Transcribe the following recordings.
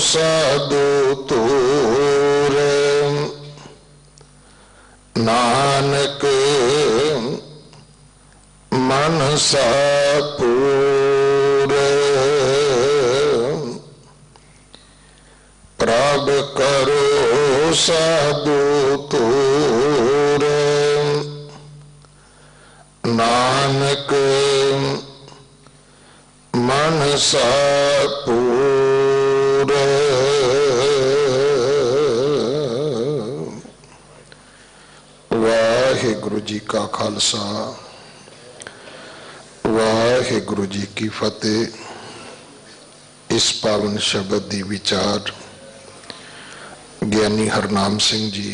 साधु तूरे, नानक मनसा पूरे। प्रभ करो साधु तूरे, नानक मनसा पूरे। वाहिगुरु जी का खालसा, वाहिगुरु जी की फतेह। इस पावन शब्द दी विचार ज्ञानी हरनाम सिंह जी,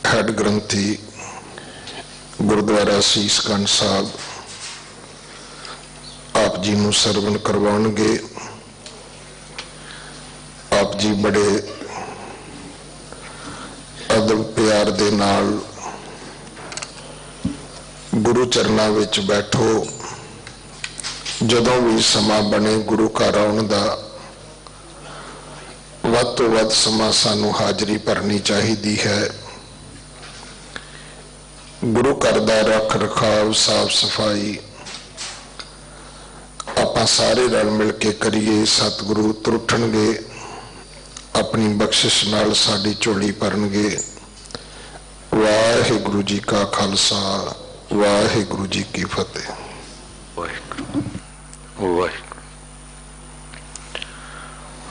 हेड ग्रंथी गुरुद्वारा सीसगंज साहब, आप जी नूं सरवण करवाउणगे। आप जी बड़े अदब प्यार दे नाल गुरु चरना विच बैठो। जदों भी समा बने गुरु घर आउण दा वध तो वध समा सानू हाजरी भरनी चाहिदी है। गुरु घर दा रख रखाव, साफ सफाई आपां सारे रल मिल के करिए। सतगुरु त्रुठणगे, अपनी बख्शिश नाल साडी झोली भरनगे। वाहिगुरु जी का खालसा, वाहिगुरु जी की फतेह। वाहिगुरु वाहिगुरु।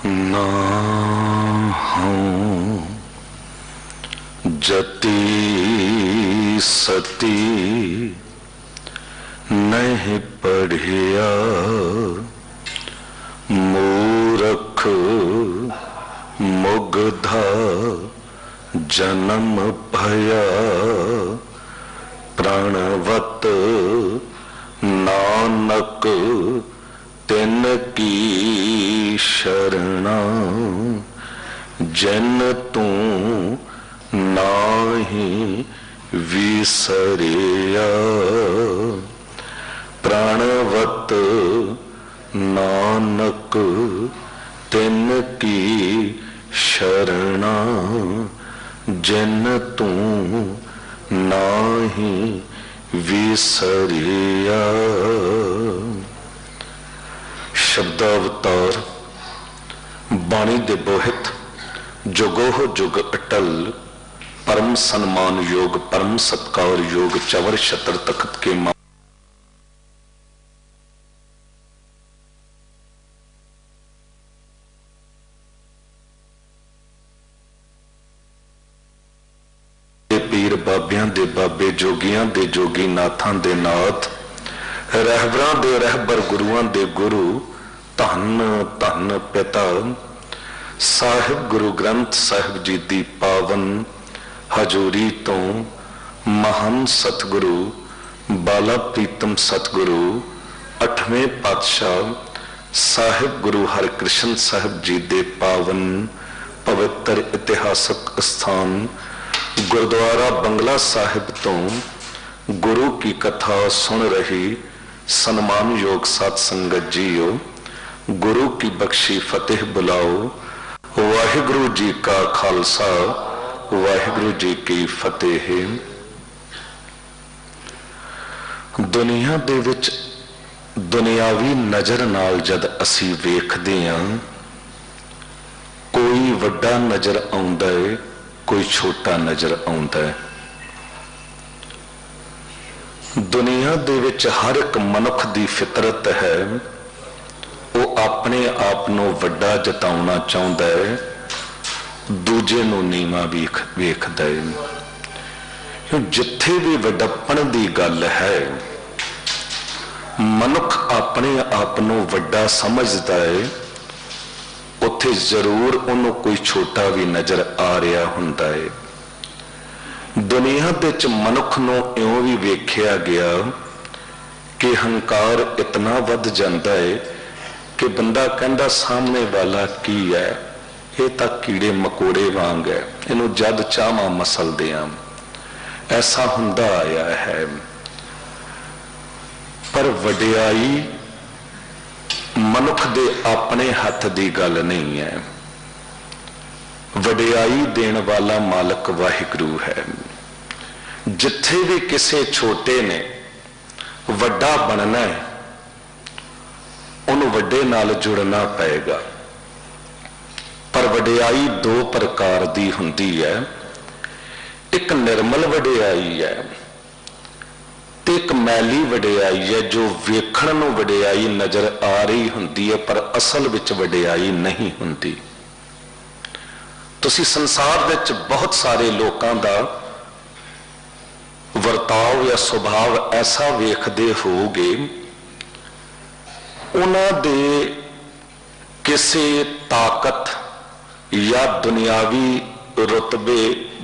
ना हूं जति सती नहीं पढ़िया, मूरख मुग्धा जन्म भया। प्राणवत नानक तिन की शरणा, जिन तू नाही विसरिया। प्राणवत नानक तिन की शरणा, जिन तू नाही विसरिया। शब्दावतार बाणी दे बोहित, जुगोह जुग अटल। परम सन्मान योग, परम सत्कार योग, चवर छत्र तख्त के मा पीर बाबियां दे बाबे, जोगियां दे जोगी, नाथां दे नाथ, रहबरां दे रहबर, गुरुआं दे गुरु। धन धन पिता साहिब गुरु ग्रंथ साहिब जी दी पावन हजूरी तो महान सतगुरु बाला प्रीतम सतगुरु अठवें पातशाह साहिब गुरु हरकृष्ण साहिब जी दे पावन पवित्र इतिहासक स्थान गुरुद्वारा बंगला साहिब तो गुरु की कथा सुन रही सन्मान योग साध संगत जीओ, गुरु की बख्शी फतेह बुलाओ। वाहिगुरु जी का खालसा, वाहिगुरु जी की फतेह। दुनिया दे विच दुनियावी नजर नाल जद असी वेखदे हां, कोई वड्डा नजर आउंदा है, कोई छोटा नजर आउंदा है। दुनिया दे विच हर एक मनुख दी फितरत है, वो अपने आप नूं वड्डा जताउणा चाहुंदा है, दूजे नूं नीवां वेखदा है। जिथे भी वड्डापण दी गल है, मनुख अपने आप नूं वड्डा समझदा है, उत्थे जरूर उन्होंने कोई छोटा भी नजर आ रहा हुंदा है। दुनिया दे च मनुख नूं इउं भी वेख्या गया कि हंकार इतना वध जाता है कि बंदा कहंदा सामने वाला की है, ये तां कीड़े मकोड़े वांग है, इनू जद चाहवां मसलदे आं। ऐसा हुंदा आया है। पर वडियाई ਮਨੁੱਖ ਦੇ ਆਪਣੇ ਹੱਥ ਦੀ ਗੱਲ ਨਹੀਂ ਹੈ। ਵਡਿਆਈ ਦੇਣ ਵਾਲਾ ਮਾਲਕ ਵਾਹਿਗੁਰੂ ਹੈ। ਜਿੱਥੇ ਵੀ ਕਿਸੇ ਛੋਟੇ ਨੇ ਵੱਡਾ ਬਣਨਾ ਹੈ, ਉਹਨੂੰ ਵੱਡੇ ਨਾਲ ਜੁੜਨਾ ਪਏਗਾ। ਪਰ ਵਡਿਆਈ ਦੋ ਪ੍ਰਕਾਰ ਦੀ ਹੁੰਦੀ ਹੈ। ਇੱਕ ਨਿਰਮਲ ਵਡਿਆਈ ਹੈ ਤੇ ਇੱਕ ਮੈਲੀ ਵਡਿਆਈ ਹੈ, ਜੋ ਵੇਖਣ ਨੂੰ ਵਡਿਆਈ ਨਜ਼ਰ ਆ ਰਹੀ ਹੁੰਦੀ ਹੈ ਪਰ ਅਸਲ ਵਿੱਚ ਵਡਿਆਈ ਨਹੀਂ ਹੁੰਦੀ। ਤੁਸੀਂ ਸੰਸਾਰ ਵਿੱਚ ਬਹੁਤ ਸਾਰੇ ਲੋਕਾਂ ਦਾ ਵਰਤਾਓ ਜਾਂ ਸੁਭਾਅ ਐਸਾ ਵੇਖਦੇ ਹੋਵੋਗੇ, ਉਹਨਾਂ ਦੇ ਕਿਸੇ ਤਾਕਤ ਜਾਂ ਦੁਨਿਆਵੀ ਰੁਤਬੇ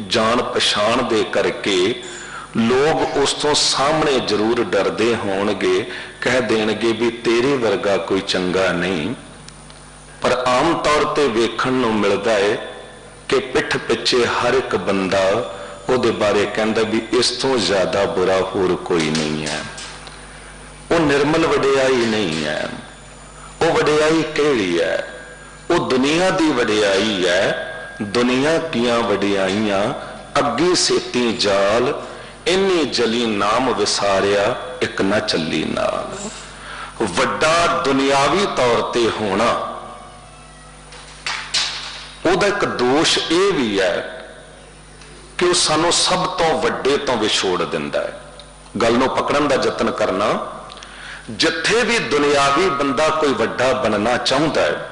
ਜਾਣ ਪਛਾਣ ਦੇ ਕਰਕੇ ਲੋਕ ਉਸ ਤੋਂ ਸਾਹਮਣੇ ਜ਼ਰੂਰ ਡਰਦੇ ਹੋਣਗੇ, ਕਹਿ ਦੇਣਗੇ ਵੀ ਤੇਰੇ ਵਰਗਾ ਕੋਈ ਚੰਗਾ ਨਹੀਂ। ਪਰ ਆਮ ਤੌਰ ਤੇ ਵੇਖਣ ਨੂੰ ਮਿਲਦਾ ਹੈ ਕਿ ਪਿੱਠ ਪਿੱਛੇ ਹਰ ਇੱਕ ਬੰਦਾ ਉਹਦੇ ਬਾਰੇ ਕਹਿੰਦਾ ਵੀ ਇਸ ਤੋਂ ਜ਼ਿਆਦਾ ਬੁਰਾ ਹੋਰ ਕੋਈ ਨਹੀਂ ਹੈ। ਉਹ ਨਿਰਮਲ ਵਡਿਆਈ ਨਹੀਂ ਹੈ। ਉਹ ਵਡਿਆਈ ਕਿਹੜੀ ਹੈ? ਉਹ ਦੁਨੀਆ ਦੀ ਵਡਿਆਈ ਹੈ। ਦੁਨੀਆ ਦੀਆਂ ਵਡਿਆਈਆਂ ਅੱਗੇ ਸੇਤੀ ਜਾਲ, ਇੰਨੀ ਜਲੀ ਨਾਮ ਵਿਸਾਰਿਆ ਇੱਕ ਨਾ ਚੱਲੀ ਨਾਲ। ਵੱਡਾ ਦੁਨਿਆਵੀ ਤੌਰ ਤੇ ਹੋਣਾ, ਉਹਦਾ ਇੱਕ ਦੋਸ਼ ਇਹ ਵੀ ਹੈ ਕਿ ਉਹ ਸਾਨੂੰ ਸਭ ਤੋਂ ਵੱਡੇ ਤੋਂ ਵਿਛੋੜ ਦਿੰਦਾ ਹੈ। ਗੱਲ ਨੂੰ ਪਕੜਨ ਦਾ ਯਤਨ ਕਰਨਾ। ਜਿੱਥੇ ਵੀ ਦੁਨਿਆਵੀ ਬੰਦਾ ਕੋਈ ਵੱਡਾ ਬਣਨਾ ਚਾਹੁੰਦਾ ਹੈ,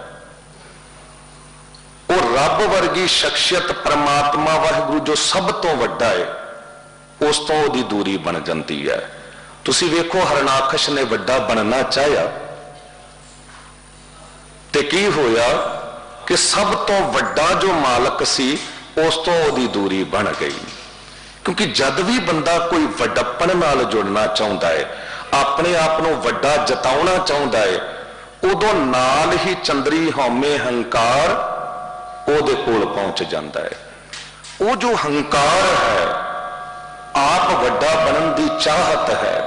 ਉਹ ਰੱਬ ਵਰਗੀ ਸ਼ਖਸੀਅਤ ਪਰਮਾਤਮਾ ਵਾਹਿਗੁਰੂ ਜੋ ਸਭ ਤੋਂ ਵੱਡਾ ਹੈ, ਉਸ ਤੋਂ ਉਹਦੀ ਦੂਰੀ ਬਣ ਜਾਂਦੀ ਹੈ। ਤੁਸੀਂ ਵੇਖੋ, ਹਰਨਾਕਸ਼ ਨੇ ਵੱਡਾ ਬਣਨਾ ਚਾਹਿਆ ਤੇ ਕੀ ਹੋਇਆ ਕਿ ਸਭ ਤੋਂ ਵੱਡਾ ਜੋ ਮਾਲਕ ਸੀ ਉਸ ਤੋਂ ਉਹਦੀ ਦੂਰੀ ਬਣ ਗਈ। ਕਿਉਂਕਿ ਜਦ ਵੀ ਬੰਦਾ ਕੋਈ ਵੱਡਪਣ ਨਾਲ ਜੁੜਨਾ ਚਾਹੁੰਦਾ ਹੈ, ਆਪਣੇ ਆਪ ਨੂੰ ਵੱਡਾ ਜਤਾਉਣਾ ਚਾਹੁੰਦਾ ਹੈ, ਉਦੋਂ ਨਾਲ ਹੀ ਚੰਦਰੀ ਹਉਮੈ ਹੰਕਾਰ ਉਹਦੇ ਕੋਲ ਪਹੁੰਚ ਜਾਂਦਾ ਹੈ। ਉਹ ਜੋ ਹੰਕਾਰ ਹੈ, ਆਪ ਵੱਡਾ ਬਣਨ ਦੀ ਚਾਹਤ ਹੈ,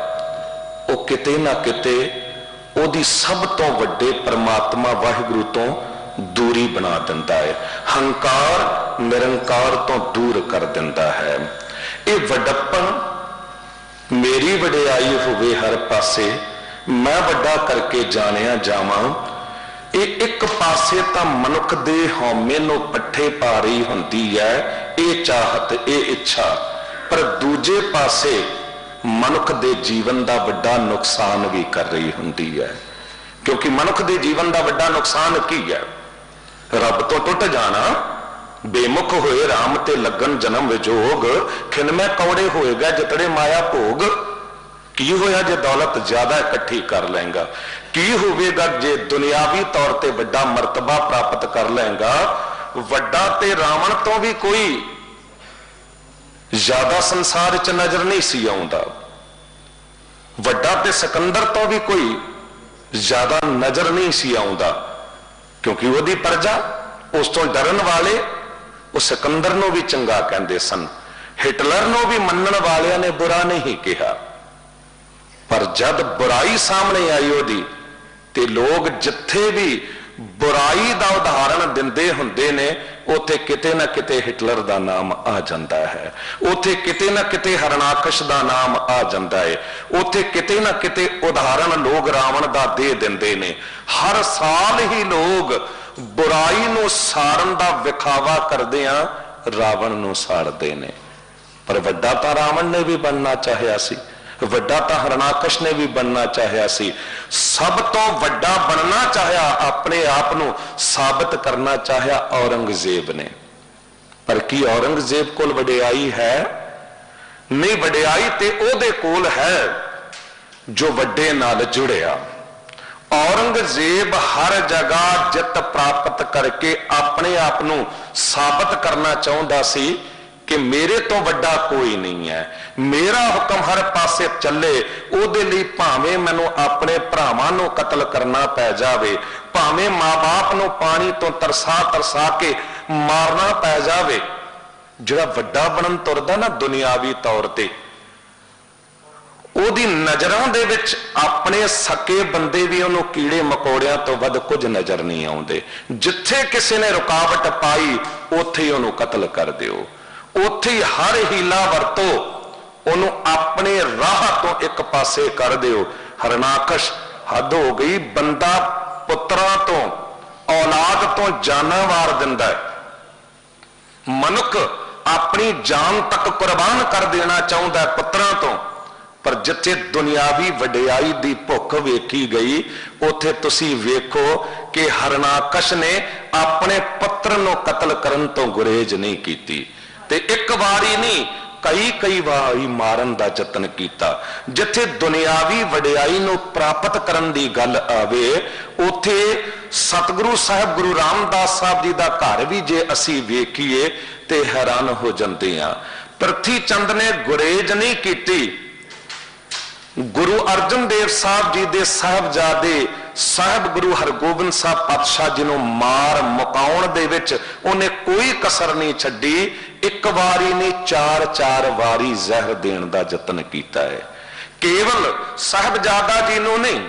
ਉਹ ਕਿਤੇ ਨਾ ਕਿਤੇ ਉਹਦੀ ਸਭ ਤੋਂ ਵੱਡੇ ਪਰਮਾਤਮਾ ਵਾਹਿਗੁਰੂ ਤੋਂ ਦੂਰੀ ਬਣਾ ਦਿੰਦਾ ਹੈ। ਹੰਕਾਰ ਨਿਰੰਕਾਰ ਤੋਂ ਦੂਰ ਕਰ ਦਿੰਦਾ ਹੈ। ਇਹ ਵੱਡਪਣ, ਮੇਰੀ ਵਡਿਆਈ ਹੋਵੇ ਹਰ ਪਾਸੇ, ਮੈਂ ਵੱਡਾ ਕਰਕੇ ਜਾਣਿਆ ਜਾਵਾਂ, ਇਹ ਇੱਕ ਪਾਸੇ ਤਾਂ ਮਨੁੱਖ ਦੇ ਹਉਮੈ ਨੂੰ ਪੱਠੇ ਪਾ ਰਹੀ ਹੁੰਦੀ ਹੈ, ਇਹ ਚਾਹਤ, ਇਹ ਇੱਛਾ। ਪਰ ਦੂਜੇ ਪਾਸੇ ਮਨੁੱਖ ਦੇ ਜੀਵਨ ਦਾ ਵੱਡਾ ਨੁਕਸਾਨ ਵੀ ਕਰ ਰਹੀ ਹੁੰਦੀ ਹੈ। ਕਿਉਂਕਿ ਮਨੁੱਖ ਦੇ ਜੀਵਨ ਦਾ ਵੱਡਾ ਨੁਕਸਾਨ ਕੀ ਹੈ? ਰੱਬ ਤੋਂ ਟੁੱਟ ਜਾਣਾ, ਬੇਮੁਖ ਹੋਏ ਰਾਮ ਤੇ ਲੱਗਣ ਜਨਮ ਵਿਜੋਗ, ਖਿਨਮੈ ਕੌੜੇ ਹੋਏਗਾ ਜਿਤੜੇ ਮਾਇਆ ਭੋਗ। ਕੀ ਹੋਇਆ ਜੇ ਦੌਲਤ ਜ਼ਿਆਦਾ ਇਕੱਠੀ ਕਰ ਲਏਗਾ? ਕੀ ਹੋਵੇਗਾ ਜੇ ਦੁਨਿਆਵੀ ਤੌਰ ਤੇ ਵੱਡਾ ਮਰਤਬਾ ਪ੍ਰਾਪਤ ਕਰ ਲਏਗਾ? ਵੱਡਾ ਤੇ ਰਾਵਣ ਤੋਂ ਵੀ ਕੋਈ ਜ਼ਿਆਦਾ ਸੰਸਾਰ 'ਚ ਨਜ਼ਰ ਨਹੀਂ ਸੀ ਆਉਂਦਾ। ਵੱਡਾ ਤੇ ਸਿਕੰਦਰ ਤੋਂ ਵੀ ਕੋਈ ਜ਼ਿਆਦਾ ਨਜ਼ਰ ਨਹੀਂ ਸੀ ਆਉਂਦਾ, ਕਿਉਂਕਿ ਉਹਦੀ ਪ੍ਰਜਾ, ਉਸ ਤੋਂ ਡਰਨ ਵਾਲੇ ਉਹ ਸਿਕੰਦਰ ਨੂੰ ਵੀ ਚੰਗਾ ਕਹਿੰਦੇ ਸਨ। ਹਿਟਲਰ ਨੂੰ ਵੀ ਮੰਨਣ ਵਾਲਿਆਂ ਨੇ ਬੁਰਾ ਨਹੀਂ ਕਿਹਾ। ਪਰ ਜਦ ਬੁਰਾਈ ਸਾਹਮਣੇ ਆਈ ਉਹਦੀ, ਤੇ ਲੋਕ ਜਿੱਥੇ ਵੀ ਬੁਰਾਈ ਦਾ ਉਦਾਹਰਣ ਦਿੰਦੇ ਹੁੰਦੇ ਨੇ, ਉੱਥੇ ਕਿਤੇ ਨਾ ਕਿਤੇ ਹਿਟਲਰ ਦਾ ਨਾਮ ਆ ਜਾਂਦਾ ਹੈ, ਉੱਥੇ ਕਿਤੇ ਨਾ ਕਿਤੇ ਹਰਨਾਕਸ਼ ਦਾ ਨਾਮ ਆ ਜਾਂਦਾ ਹੈ, ਉੱਥੇ ਕਿਤੇ ਨਾ ਕਿਤੇ ਉਦਾਹਰਣ ਲੋਕ ਰਾਵਣ ਦਾ ਦੇ ਦਿੰਦੇ ਨੇ। ਹਰ ਸਾਲ ਹੀ ਲੋਕ ਬੁਰਾਈ ਨੂੰ ਸਾੜਨ ਦਾ ਵਿਖਾਵਾ ਕਰਦਿਆਂ ਰਾਵਣ ਨੂੰ ਸਾੜਦੇ ਨੇ। ਪਰ ਵੱਡਾ ਤਾਂ ਰਾਵਣ ਨੇ ਵੀ ਬਣਨਾ ਚਾਹਿਆ ਸੀ, ਵੱਡਾ ਤਾਂ ਹਰਨਾਕਸ਼ ਨੇ ਵੀ ਬਣਨਾ ਚਾਹਿਆ ਸੀ। ਸਭ ਤੋਂ ਵੱਡਾ ਬਣਨਾ ਚਾਹਿਆ, ਆਪਣੇ ਆਪ ਨੂੰ ਸਾਬਤ ਕਰਨਾ ਚਾਹਿਆ ਔਰੰਗਜ਼ੇਬ ਨੇ। ਪਰ ਕੀ ਔਰੰਗਜ਼ੇਬ ਕੋਲ ਵਡਿਆਈ ਹੈ? ਨਹੀਂ, ਵਡਿਆਈ ਤੇ ਉਹਦੇ ਕੋਲ ਹੈ ਜੋ ਵੱਡੇ ਨਾਲ ਜੁੜਿਆ। ਔਰੰਗਜ਼ੇਬ ਹਰ ਜਗ੍ਹਾ ਜਿੱਤ ਪ੍ਰਾਪਤ ਕਰਕੇ ਆਪਣੇ ਆਪ ਨੂੰ ਸਾਬਤ ਕਰਨਾ ਚਾਹੁੰਦਾ ਸੀ ਕਿ ਮੇਰੇ ਤੋਂ ਵੱਡਾ ਕੋਈ ਨਹੀਂ ਹੈ, ਮੇਰਾ ਹੁਕਮ ਹਰ ਪਾਸੇ ਚੱਲੇ। ਉਹਦੇ ਲਈ ਭਾਵੇਂ ਮੈਨੂੰ ਆਪਣੇ ਭਰਾਵਾਂ ਨੂੰ ਕਤਲ ਕਰਨਾ ਪੈ ਜਾਵੇ, ਭਾਵੇਂ ਮਾਂ-ਬਾਪ ਨੂੰ ਪਾਣੀ ਤੋਂ ਤਰਸਾ ਕੇ ਮਾਰਨਾ ਪੈ ਜਾਵੇ। ਜਿਹੜਾ ਵੱਡਾ ਬਣਨ ਤੁਰਦਾ ਨਾ ਦੁਨਿਆਵੀ ਤੌਰ ਤੇ, ਉਹਦੀ ਨਜ਼ਰਾਂ ਦੇ ਵਿੱਚ ਆਪਣੇ ਸਕੇ ਬੰਦੇ ਵੀ ਉਹਨੂੰ ਕੀੜੇ ਮਕੌੜਿਆਂ ਤੋਂ ਵੱਧ ਕੁਝ ਨਜ਼ਰ ਨਹੀਂ ਆਉਂਦੇ। ਜਿੱਥੇ ਕਿਸੇ ਨੇ ਰੁਕਾਵਟ ਪਾਈ ਉੱਥੇ ਹੀ ਉਹਨੂੰ ਕਤਲ ਕਰ ਦਿਓ, ਉੱਥੇ ਹੀ ਹਰ ਹੀਲਾ ਵਰਤੋ, ਉਹਨੂੰ ਆਪਣੇ ਰਾਹ ਤੋਂ ਇੱਕ ਪਾਸੇ ਕਰ ਦਿਓ। ਹਰਨਾਕਸ਼ ਹੱਦ ਹੋ ਗਈ, ਬੰਦਾ ਪੁੱਤਰਾਂ ਤੋਂ ਔਲਾਦ ਤੋਂ ਜਾਨਾਂ ਵਾਰ ਦਿੰਦਾ ਹੈ। ਮਨੁੱਖ ਆਪਣੀ ਜਾਨ ਤੱਕ ਕੁਰਬਾਨ ਕਰ ਦੇਣਾ ਚਾਹੁੰਦਾ ਪੁੱਤਰਾਂ ਤੋਂ, ਪਰ ਜਿੱਥੇ ਦੁਨਿਆਵੀ ਵਡਿਆਈ ਦੀ ਭੁੱਖ ਵੇਖੀ ਗਈ ਉੱਥੇ ਤੁਸੀਂ ਵੇਖੋ ਕਿ ਹਰਨਾਕਸ਼ ਨੇ ਆਪਣੇ ਪੁੱਤਰ ਨੂੰ ਕਤਲ ਕਰਨ ਤੋਂ ਗੁਰੇਜ਼ ਨਹੀਂ ਕੀਤੀ, ਤੇ ਇੱਕ ਵਾਰੀ ਨਹੀਂ ਕਈ ਵਾਰੀ ਮਾਰਨ ਦਾ ਯਤਨ ਕੀਤਾ। ਜਿੱਥੇ ਦੁਨਿਆਵੀ ਵਡਿਆਈ ਨੂੰ ਪ੍ਰਾਪਤ ਕਰਨ ਦੀ ਗੱਲ ਆਵੇ ਉੱਥੇ ਸਤਿਗੁਰੂ ਸਾਹਿਬ ਗੁਰੂ ਰਾਮਦਾਸ ਸਾਹਿਬ ਜੀ ਦਾ ਘਰ ਵੀ ਜੇ ਅਸੀਂ ਵੇਖੀਏ ਤੇ ਹੈਰਾਨ ਹੋ ਜਾਂਦੇ ਹਾਂ। ਪ੍ਰਿਥੀ ਚੰਦ ਨੇ ਗੁਰੇਜ਼ ਨਹੀਂ ਕੀਤੀ। ਗੁਰੂ ਅਰਜਨ ਦੇਵ ਸਾਹਿਬ ਜੀ ਦੇ ਸਾਹਿਬਜ਼ਾਦੇ ਸਾਹਿਬ ਗੁਰੂ ਹਰਗੋਬਿੰਦ ਸਾਹਿਬ ਪਾਤਸ਼ਾਹ ਜੀ ਨੂੰ ਮਾਰ ਮੁਕਾਉਣ ਦੇ ਵਿੱਚ ਉਹਨੇ ਕੋਈ ਕਸਰ ਨਹੀਂ ਛੱਡੀ। ਇੱਕ ਵਾਰੀ ਨਹੀਂ, 4 ਵਾਰੀ ਜ਼ਹਿਰ ਦੇਣ ਦਾ ਯਤਨ ਕੀਤਾ ਹੈ। ਕੇਵਲ ਸਾਹਿਬਜ਼ਾਦਾ ਜੀ ਨੂੰ ਨਹੀਂ,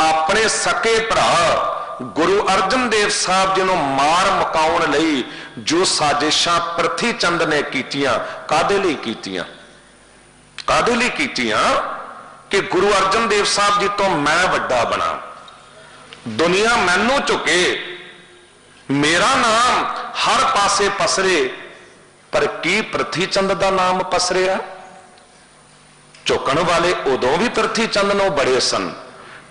ਆਪਣੇ ਸਕੇ ਭਰਾ ਗੁਰੂ ਅਰਜਨ ਦੇਵ ਸਾਹਿਬ ਜੀ ਨੂੰ ਮਾਰ ਮੁਕਾਉਣ ਲਈ ਜੋ ਸਾਜ਼ਿਸ਼ਾਂ ਪ੍ਰਿਥੀ ਚੰਦ ਨੇ ਕੀਤੀਆਂ, ਕਾਹਦੇ ਲਈ ਕੀਤੀਆਂ? ਕਾਹਦੇ ਲਈ ਕੀਤੀਆਂ? ਕਿ ਗੁਰੂ ਅਰਜਨ ਦੇਵ ਸਾਹਿਬ ਜੀ ਤੋਂ ਮੈਂ ਵੱਡਾ ਬਣਾ, ਦੁਨੀਆ ਮੈਨੂੰ ਝੁਕੇ, ਮੇਰਾ ਨਾਮ ਹਰ ਪਾਸੇ ਪਸਰੇ। ਪਰ ਕੀ ਪ੍ਰਿਥੀ ਚੰਦ ਦਾ ਨਾਮ ਪਸਰਿਆ? ਝੁਕਣ ਵਾਲੇ ਉਦੋਂ ਵੀ ਪ੍ਰਿਥੀ ਚੰਦ ਨੂੰ ਬੜੇ ਸਨ।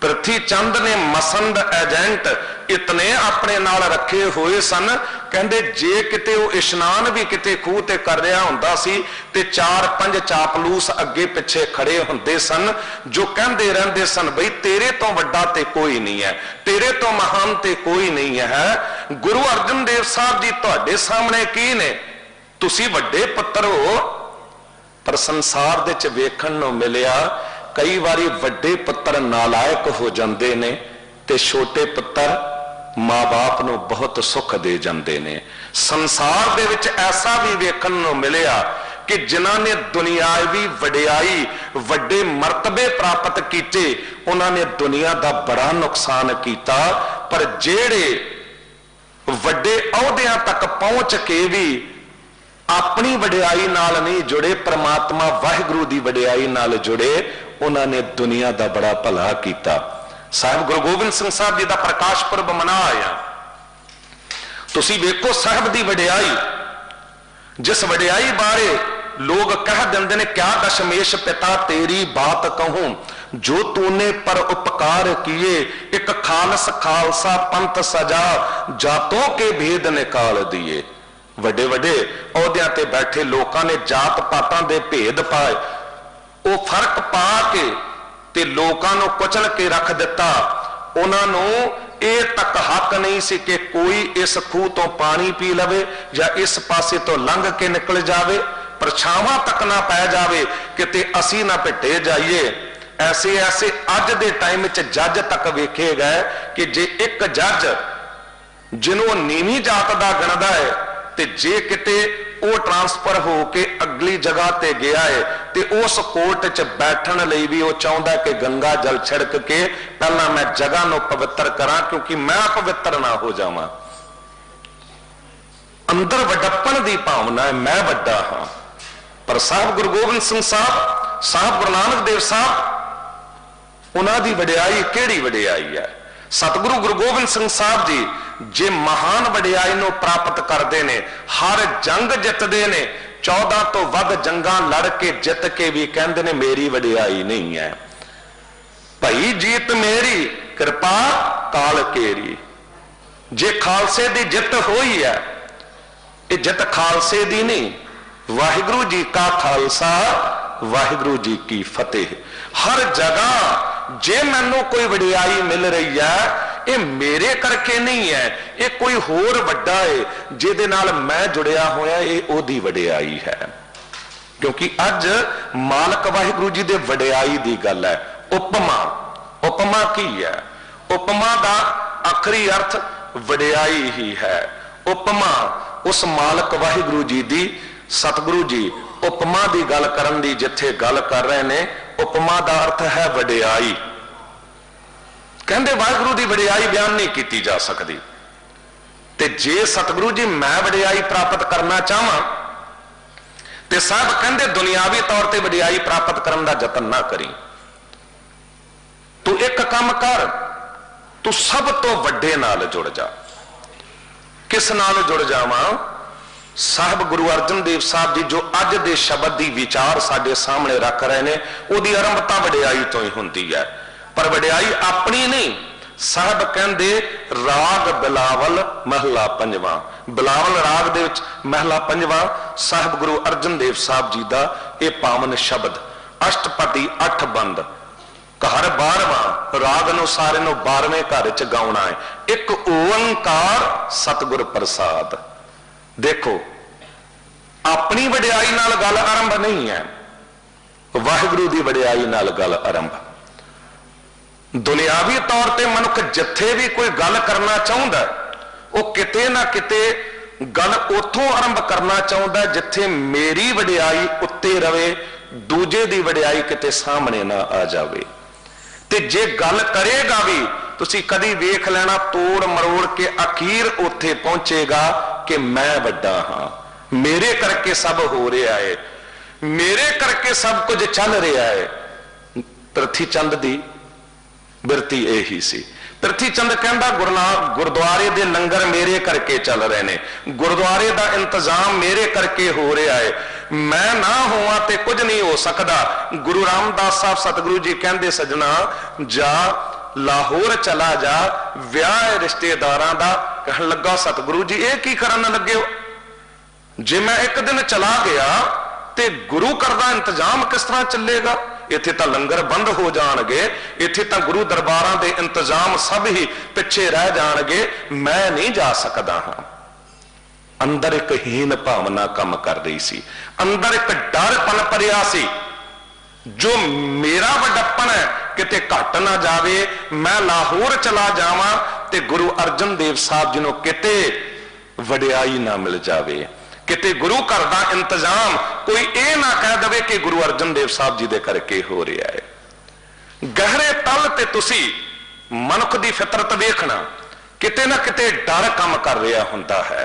ਪ੍ਰਿਥੀ ਚੰਦ ਨੇ ਮਸੰਦ ਏਜੰਟ ਇਤਨੇ ਆਪਣੇ ਨਾਲ ਰੱਖੇ ਹੋਏ ਸਨ, ਕਹਿੰਦੇ ਜੇ ਕਿਤੇ ਉਹ ਇਸ਼ਨਾਨ ਵੀ ਕਿਤੇ ਖੂਹ ਤੇ ਕਰ ਰਿਹਾ ਹੁੰਦਾ ਸੀ ਤੇ 4-5 ਚਾਪਲੂਸ ਅੱਗੇ ਪਿੱਛੇ ਖੜੇ ਹੁੰਦੇ ਸਨ, ਜੋ ਕਹਿੰਦੇ ਰਹਿੰਦੇ ਸਨ ਬਈ ਤੇਰੇ ਤੋਂ ਵੱਡਾ ਤੇ ਕੋਈ ਨਹੀਂ ਹੈ, ਤੇਰੇ ਤੋਂ ਮਹਾਨ ਤੇ ਕੋਈ ਨਹੀਂ ਹੈ। ਗੁਰੂ ਅਰਜਨ ਦੇਵ ਸਾਹਿਬ ਜੀ ਤੁਹਾਡੇ ਸਾਹਮਣੇ ਕੀ ਨੇ? ਤੁਸੀਂ ਵੱਡੇ ਪੁੱਤਰ ਹੋ। ਪਰ ਸੰਸਾਰ ਦੇ ਵਿੱਚ ਵੇਖਣ ਨੂੰ ਮਿਲਿਆ ਕਈ ਵਾਰੀ ਵੱਡੇ ਪੁੱਤਰ ਨਾਲਾਇਕ ਹੋ ਜਾਂਦੇ ਨੇ ਤੇ ਛੋਟੇ ਪੁੱਤਰ ਮਾਂ-ਬਾਪ ਨੂੰ ਬਹੁਤ ਸੁੱਖ ਦੇ ਜਾਂਦੇ ਨੇ। ਸੰਸਾਰ ਦੇ ਵਿੱਚ ਐਸਾ ਵੀ ਵੇਖਣ ਨੂੰ ਮਿਲਿਆ ਕਿ ਜਿਨ੍ਹਾਂ ਨੇ ਦੁਨਿਆਵੀ ਵਡਿਆਈ, ਵੱਡੇ ਮਰਤਬੇ ਪ੍ਰਾਪਤ ਕੀਤੇ, ਉਹਨਾਂ ਨੇ ਦੁਨੀਆ ਦਾ ਬੜਾ ਨੁਕਸਾਨ ਕੀਤਾ। ਪਰ ਜਿਹੜੇ ਵੱਡੇ ਅਹੁਦਿਆਂ ਤੱਕ ਪਹੁੰਚ ਕੇ ਵੀ ਆਪਣੀ ਵਡਿਆਈ ਨਾਲ ਨਹੀਂ ਜੁੜੇ, ਪ੍ਰਮਾਤਮਾ ਵਾਹਿਗੁਰੂ ਦੀ ਵਡਿਆਈ ਨਾਲ ਜੁੜੇ, ਉਹਨਾਂ ਨੇ ਦੁਨੀਆ ਦਾ ਬੜਾ ਭਲਾ ਕੀਤਾ। ਸਾਹਿਬ ਗੁਰੂ ਗੋਬਿੰਦ ਸਿੰਘ ਸਾਹਿਬ ਜੀ ਦਾ ਪ੍ਰਕਾਸ਼ ਪੁਰਬ ਮਨਾ ਆਇਆ। ਤੁਸੀਂ ਵੇਖੋ ਸਾਹਿਬ ਦੀ ਵਡਿਆਈ, ਜਿਸ ਵਡਿਆਈ ਬਾਰੇ ਲੋਕ ਕਹਿ ਦਿੰਦੇ ਨੇ ਕਿਆ ਦਸ਼ਮੇਸ਼ ਪਿਤਾ ਤੇਰੀ ਬਾਤ ਕਹੂੰ, ਜੋ ਤੂਨੇ ਪਰ ਉਪਕਾਰ ਕੀਏ, ਇੱਕ ਖਾਲਸ ਖਾਲਸਾ ਪੰਥ ਸਜਾ, ਜਾਤੋਂ ਕੇ ਭੇਦ ਨਿਕਾਲ ਦੀਏ। ਵੱਡੇ ਵੱਡੇ ਅਹੁਦਿਆਂ ਤੇ ਬੈਠੇ ਲੋਕਾਂ ਨੇ ਜਾਤ ਪਾਤਾਂ ਦੇ ਭੇਦ ਪਾਏ, ਉਹ ਫਰਕ ਪਾ ਕੇ ਤੇ ਲੋਕਾਂ ਨੂੰ ਕੁਚਲ ਕੇ ਰੱਖ ਦਿੱਤਾ। ਉਹਨਾਂ ਨੂੰ ਇਹ ਤੱਕ ਹੱਕ ਨਹੀਂ ਸੀ ਕਿ ਕੋਈ ਇਸ ਖੂਹ ਤੋਂ ਪਾਣੀ ਪੀ ਲਵੇ ਜਾਂ ਇਸ ਪਾਸੇ ਤੋਂ ਲੰਘ ਕੇ ਨਿਕਲ ਜਾਵੇ, ਪਰਛਾਵਾਂ ਤੱਕ ਨਾ ਪੈ ਜਾਵੇ, ਕਿਤੇ ਅਸੀਂ ਨਾ ਭਿੱਟੇ ਜਾਈਏ। ਐਸੇ ਅੱਜ ਦੇ ਟਾਈਮ ਵਿੱਚ ਜੱਜ ਤੱਕ ਵੇਖੇ ਗਏ ਕਿ ਜੇ ਇੱਕ ਜੱਜ ਜਿਹਨੂੰ ਨੀਵੀਂ ਜਾਤ ਦਾ ਗਿਣਦਾ ਹੈ ਤੇ ਜੇ ਕਿਤੇ ਉਹ ਟ੍ਰਾਂਸਫਰ ਹੋ ਕੇ ਅਗਲੀ ਜਗ੍ਹਾ ਤੇ ਗਿਆ ਹੈ ਤੇ ਉਸ ਕੋਰਟ 'ਚ ਬੈਠਣ ਲਈ ਵੀ ਉਹ ਚਾਹੁੰਦਾ ਕਿ ਗੰਗਾ ਜਲ ਛਿੜਕ ਕੇ ਪਹਿਲਾਂ ਮੈਂ ਜਗ੍ਹਾ ਨੂੰ ਪਵਿੱਤਰ ਕਰਾਂ, ਕਿਉਂਕਿ ਮੈਂ ਅਪਵਿੱਤਰ ਨਾ ਹੋ ਜਾਵਾਂ। ਅੰਦਰ ਵੱਡਪਣ ਦੀ ਭਾਵਨਾ ਹੈ, ਮੈਂ ਵੱਡਾ ਹਾਂ। ਪਰ ਸਾਹਿਬ ਗੁਰੂ ਗੋਬਿੰਦ ਸਿੰਘ ਸਾਹਿਬ, ਸਾਹਿਬ ਗੁਰੂ ਨਾਨਕ ਦੇਵ ਸਾਹਿਬ, ਉਹਨਾਂ ਦੀ ਵਡਿਆਈ ਕਿਹੜੀ ਵਡਿਆਈ ਹੈ? ਸਤਿਗੁਰੂ ਗੁਰੂ ਗੋਬਿੰਦ ਸਿੰਘ ਸਾਹਿਬ ਜੀ ਜੇ ਮਹਾਨ ਵਡਿਆਈ ਨੂੰ ਪ੍ਰਾਪਤ ਕਰਦੇ ਨੇ, ਹਰ ਜੰਗ ਜਿੱਤਦੇ ਨੇ, 14 ਤੋਂ ਵੱਧ ਜੰਗਾਂ ਲੜ ਕੇ ਜਿੱਤ ਕੇ ਵੀ ਕਹਿੰਦੇ ਨੇ ਮੇਰੀ ਵਡਿਆਈ ਨਹੀਂ ਹੈ। ਭਈ ਜੀਤ ਮੇਰੀ ਕਿਰਪਾ ਕਾਲ ਕੇਰੀ। ਜੇ ਖਾਲਸੇ ਦੀ ਜਿੱਤ ਹੋਈ ਹੈ, ਇਹ ਜਿੱਤ ਖਾਲਸੇ ਦੀ ਨਹੀਂ, ਵਾਹਿਗੁਰੂ ਜੀ ਕਾ ਖਾਲਸਾ ਵਾਹਿਗੁਰੂ ਜੀ ਕੀ ਫਤਿਹ। ਹਰ ਜਗ੍ਹਾ ਜੇ ਮੈਨੂੰ ਕੋਈ ਵਡਿਆਈ ਮਿਲ ਰਹੀ ਹੈ, ਇਹ ਮੇਰੇ ਕਰਕੇ ਨਹੀਂ ਹੈ, ਇਹ ਕੋਈ ਹੋਰ ਵੱਡਾ ਹੈ ਜਿਹਦੇ ਨਾਲ ਮੈਂ ਜੁੜਿਆ ਹੋਇਆ, ਇਹ ਉਹਦੀ ਵਡਿਆਈ ਹੈ। ਕਿਉਂਕਿ ਅੱਜ ਮਾਲਕ ਵਾਹਿਗੁਰੂ ਜੀ ਦੇ ਵਡਿਆਈ ਦੀ ਗੱਲ ਹੈ। ਉਪਮਾ, ਉਪਮਾ ਕੀ ਹੈ? ਉਪਮਾ ਦਾ ਆਖਰੀ ਅਰਥ ਵਡਿਆਈ ਹੀ ਹੈ। ਉਪਮਾ ਉਸ ਮਾਲਕ ਵਾਹਿਗੁਰੂ ਜੀ ਦੀ, ਸਤਿਗੁਰੂ ਜੀ ਉਪਮਾ ਦੀ ਗੱਲ ਕਰਨ ਦੀ ਜਿੱਥੇ ਗੱਲ ਕਰ ਰਹੇ ਨੇ, उपमा का अर्थ है वडियाई। कहते वाहिगुरु की वडियाई बयान नहीं की जा सकती। ते जे सतगुरु जी मैं वडियाई प्राप्त करना चाहवां ते साहब कहते दुनियावी तौर पर वडियाई प्राप्त करने का जतन ना करी। तू एक काम कर, तू सब तो वड्डे नाल जुड़ जा। किस नाल जुड़ जावां? साहब गुरु अर्जन देव साहब जी जो अज दे शब्द की विचार साडे सामने रख रहे हैं, उहदी आरंभता वडियाई तो ही हुंदी है, पर वडियाई अपनी नहीं। साहब कहंदे राग बिलावल महला पंजवा, बिलावल राग दे विच महला पंजवा साहब गुरु अर्जन देव साहब जी का यह पावन शब्द, अष्टपदी 8 बंद, घर 12वां, राग अनुसार इनू 12वें घर च गाउणा है। एक ओंकार सतगुर प्रसाद। देखो अपनी वडियाई नाल गल आरंभ नहीं है, वाहिगुरु की वडियाई नाल गल आरंभ। दुनियावी तौर पर मनुख जिथे भी कोई गल करना चाहता वो किते ना किते गल उथों आरंभ करना चाहता जिथे मेरी वडियाई उत्ते रवे, दूजे की वडियाई किते सामने ना आ जाए। ते जे गल करेगा भी तुसी कदी वेख लेना तोड़ मरोड़ के अखीर उत्थे पहुंचेगा कि मैं वड्डा हां, मेरे करके सब हो रहा है, मेरे करके सब कुछ चल रहा है। पृथ्वी चंद दी बिरती यही सी। पृथ्वी चंद कहता गुरुद्वारे दे लंगर मेरे करके चल रहे ने, गुरुद्वारे का इंतजाम मेरे करके हो रहा है, मैं ना होवां ते कुछ नहीं हो सकता। गुरु रामदास साहब सतगुरु जी कहते सजना जा लाहौर चला जा, व्याह रिश्तेदारां दा। कहन लगा सतगुरु जी ये की करन लगे हो? जे मैं एक दिन चला गया ते गुरु करदा इंतजाम किस तरह चलेगा? इत्थे तां लंगर बंद हो जाणगे, इत्थे तां गुरु दरबारां दे इंतजाम सब ही पिछे रह जाणगे, मैं नहीं जा सकदा हां। अंदर एक हीन भावना काम कर रही सी, अंदर एक डर पनप रहा सी जो मेरा वड्डप्पन है किते घट ना जावे, मैं लाहौर चला जावां ते गुरु अर्जन देव साहब जी नूं किते वडियाई ना मिल जावे, किते गुरु घर का इंतजाम कोई ये ना कह दे कि गुरु अर्जन देव साहब जी दे करके हो रहा है। गहरे तल ते तुसी मनुख की फितरत देखना, किते ना किते डर काम कर रहा हुंदा है।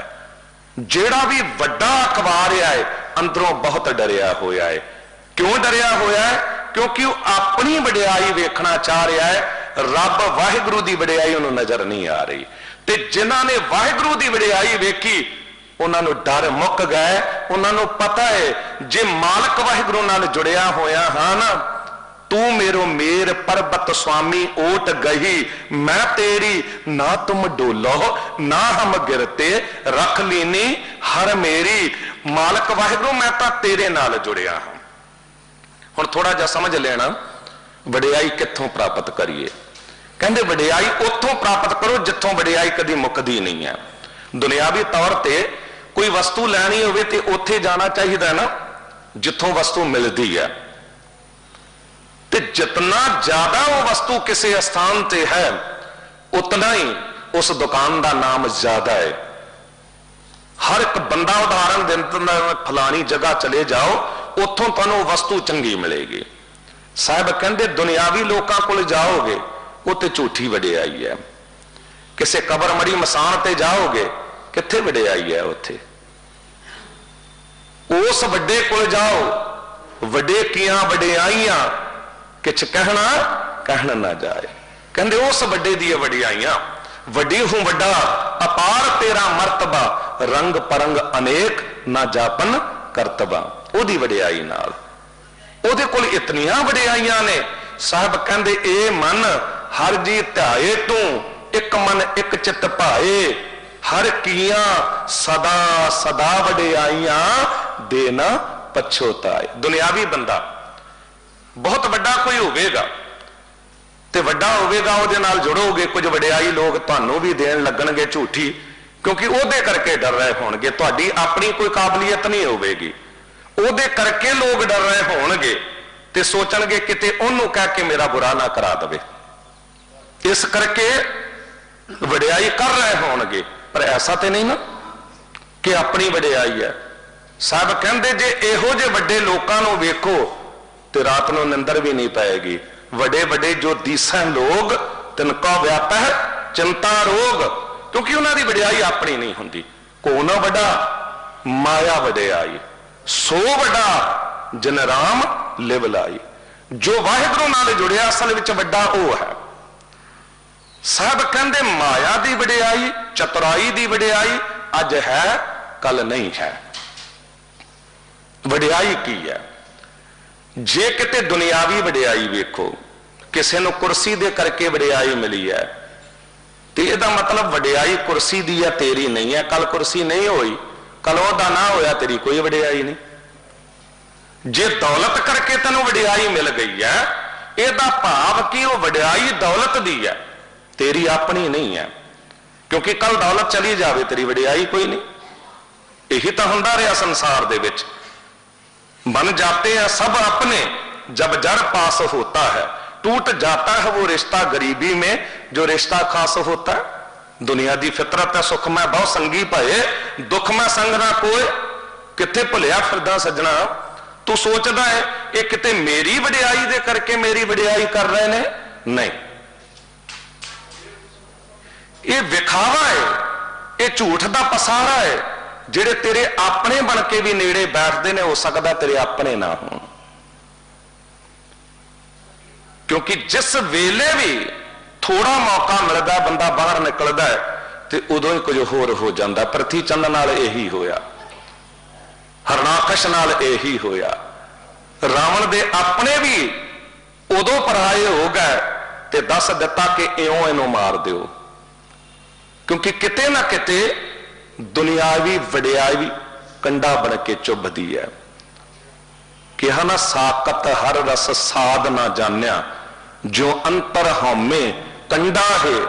जेड़ा भी वड्डा अखवा रहा है अंदरों बहुत डरिया होया है। क्यों डरिया होया है? क्योंकि वो अपनी वडियाई वेखना चाह रहा है, रब वाहिगुरु की वडियाई उन्होंने नजर नहीं आ रही। ते जिन्हां ने वाहिगुरु की वडियाई वेखी उन्होंने डर मुक गए, उन्होंने पता है जे मालक वाहिगुरु नाल जुड़िया होया हाँ ना, तू मेरो मेर परबत स्वामी ओट गही, मैं तेरी ना तुम डोलो ना हम गिरते, रख लीनी हर मेरी। मालक वाहिगुरु मैं तो तेरे नाल जुड़िया हाँ। हुण थोड़ा जा समझ लेना वडियाई कित्थों प्राप्त करिए। कहंदे वडियाई उत्थों प्राप्त करो जिथों वडियाई कदी मुकदी नहीं है। दुनियावी तौर ते कोई वस्तु लैनी होवे ते उत्थे जाना चाहिए ना जिथों वस्तु मिलती है, ते जितना ज्यादा वो वस्तु किसी स्थान ते है उतना ही उस दुकान का नाम ज्यादा है। हर एक बंदा उदाहरण देता फलानी जगह चले जाओ उथों तुहानूं वस्तु चंगी मिलेगी। साहब कहंदे दुनियावी लोकां कोल जाओगे उत्ते झूठी वडियाई है। किसी कबर मड़ी मसान ते जाओगे कित्थे वडियाई है? उत्थे उस वड्डे कोल जाओ, वड्डे कियां वडियाइयां किछ कहना कहन ना जाए। कहंदे उस वड्डे दी वडियाइयां, वड्डी हूं वड्डा अपार तेरा मर्तबा, रंग परंग अनेक ना जापन करतबा। ओदी वडियाई नाल ओदे कोल इतनियां वडियाइयां ने। साहब कहंदे ए मन हर जी ध्याए तू, एक मन एक चित भाए, हर किया सदा सदा वडियाइयां देना पछोताए। दुनियावी बंदा बहुत वड्डा कोई होवेगा ते वड्डा होवेगा उहदे नाल जुड़ोगे, कुछ वडियाई लोग तुहानूं भी देण लगणगे झूठी, क्योंकि उहदे करके डर रहे होणगे। तुहाडी अपनी कोई काबलियत नहीं होवेगी, उहदे करके लोग डर रहे होणगे ते सोचणगे किते उहनूं कह के मेरा बुरा ना करा देवे, इस करके वडियाई कर रहे होणगे। पर ऐसा तो नहीं ना कि अपनी वडियाई है। साहब कहंदे जे इहो जे वड्डे लोकां नूं वेखो ते रात को निंदर भी नहीं पाएगी। वडे वडे जो दीसन लोग तिनको व्यापै चिंता रोग, क्योंकि उन्होंने वडियाई अपनी नहीं होंगी। को न वडा माया वडियाई, सो वडा जिन राम लिव लाई। जो वाहिगुरु नाल जुड़िया असल विच वड्डा वो है। साहब कहंदे माया दी वडियाई, चतुराई दी वडियाई अज है कल नहीं है। वडियाई की है? जे किते दुनियावी वडियाई वेखो, किसी नूं कुर्सी दे करके वडियाई मिली है, तो यदा मतलब वडियाई कुर्सी दी है, तेरी नहीं है। कल कुर्सी नहीं होई, कल ओहदा ना होया, तेरी कोई वडियाई नहीं। जे दौलत करके तेनों वडियाई मिल गई है, यदा भाव कि वह वडियाई दौलत दी है, तेरी अपनी नहीं है। क्योंकि कल दौलत चली जावे, तेरी वडियाई कोई नहीं। यही तो हुंदा रहा संसार दे विच। बन जाते हैं सब अपने जब जड़ पास होता है, टूट जाता है वो रिश्ता गरीबी में जो रिश्ता खास होता है। दुनिया की फितरत है, सुख में बहुत संगी पाए, दुख में संग ना कोई। किथे भुलिया फिरदा सजना, तू सोचदा है ये किते मेरी वडियाई दे करके मेरी वडियाई कर रहे ने? नहीं, ये विखावा है, ये झूठ का पसारा है। जेड़े तेरे अपने बन के भी नेड़े बैठते ने, हो सकता तेरे अपने ना हो। क्योंकि जिस वेले भी थोड़ा मौका मिलता, बंदा बाहर निकलता है, तो उदों ही कुछ होर हो जाता। पृथ्वी चंद नाल यही होया, हरणाकश नाल यही होया। रावण दे अपने भी उदों पराए हो गए ते दस दिता कि इयों इनू मार दिओ। क्योंकि किते ना किते दुनियावी वडियाई कंडा बन के चुभदी है। कहा ना साकत हर रस साध ना जान्या, जो अंतर हौमे कंडा है,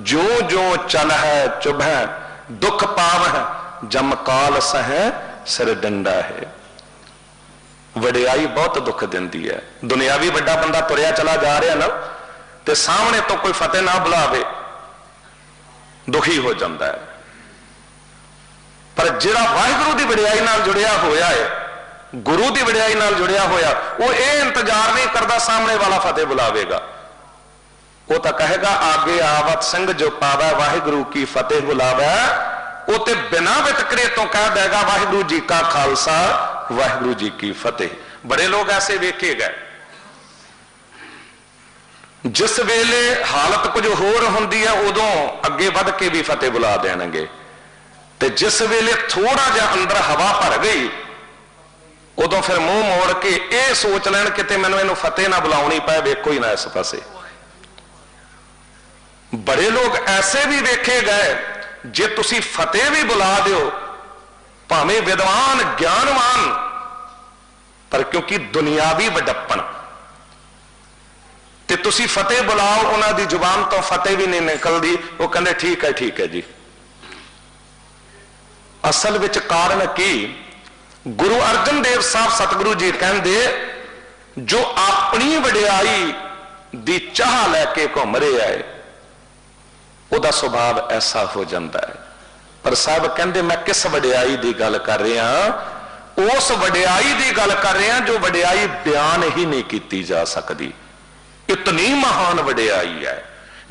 जो जो चल है चुभ है, दुख पाव है जमकाल सह सिर डंडा है। वडियाई बहुत दुख देंदी है। दुनियावी बड़ा बंदा तुरया चला जा रहा ना, ते सामने तो कोई फतेह ना बुलावे, दुखी हो जाता है। पर जिहड़ा वाहिगुरु की वडियाई नाल जुड़िया होया है, गुरु की वडियाई नाल जुड़िया होया, वो ये इंतजार नहीं करता सामने वाला फतेह बुलावेगा। वो तो कहेगा आगे आवत सिंह जो पावे वाहिगुरु की फतेह बुलावे। वो तो बिना वितकरे तो कह देगा वाहिगुरु जी का खालसा वाहिगुरु जी की फतेह। बड़े लोग ऐसे वेखे गए, जिस वेले हालत कुछ होर होंदी है उदों अगे बढ़ के भी फतेह बुला देंगे, ते जिस वेले थोड़ा जा अंदर हवा भर गई उदों फिर मुंह मोड़ के ये सोच लैन कि मैनू इनू फतेह ना बुलानी पाए, वेखो ही ना इस पासे। बड़े लोग ऐसे भी वेखे गए, जे तुसी फतेह भी बुला दिओ, भावें विद्वान ज्ञानवान, पर क्योंकि दुनियावी वडप्पन ते तुसी फतेह बुलाओ, उन्हां दी जुबान तो फतेह भी नहीं निकलदी। वो कहंदे ठीक है जी। असल विच कारण की? गुरु अर्जन देव साहब सतगुरु जी कहंदे, जो अपनी वडियाई दी चाह लैके घूम रहा है, उहदा सुभाव ऐसा हो जाता है। पर साहब कहंदे मैं किस वडियाई दी गल कर रहा? उस वडियाई दी गल कर रहा जो वडियाई बयान ही नहीं की जा सकती। इतनी महान वडियाई है,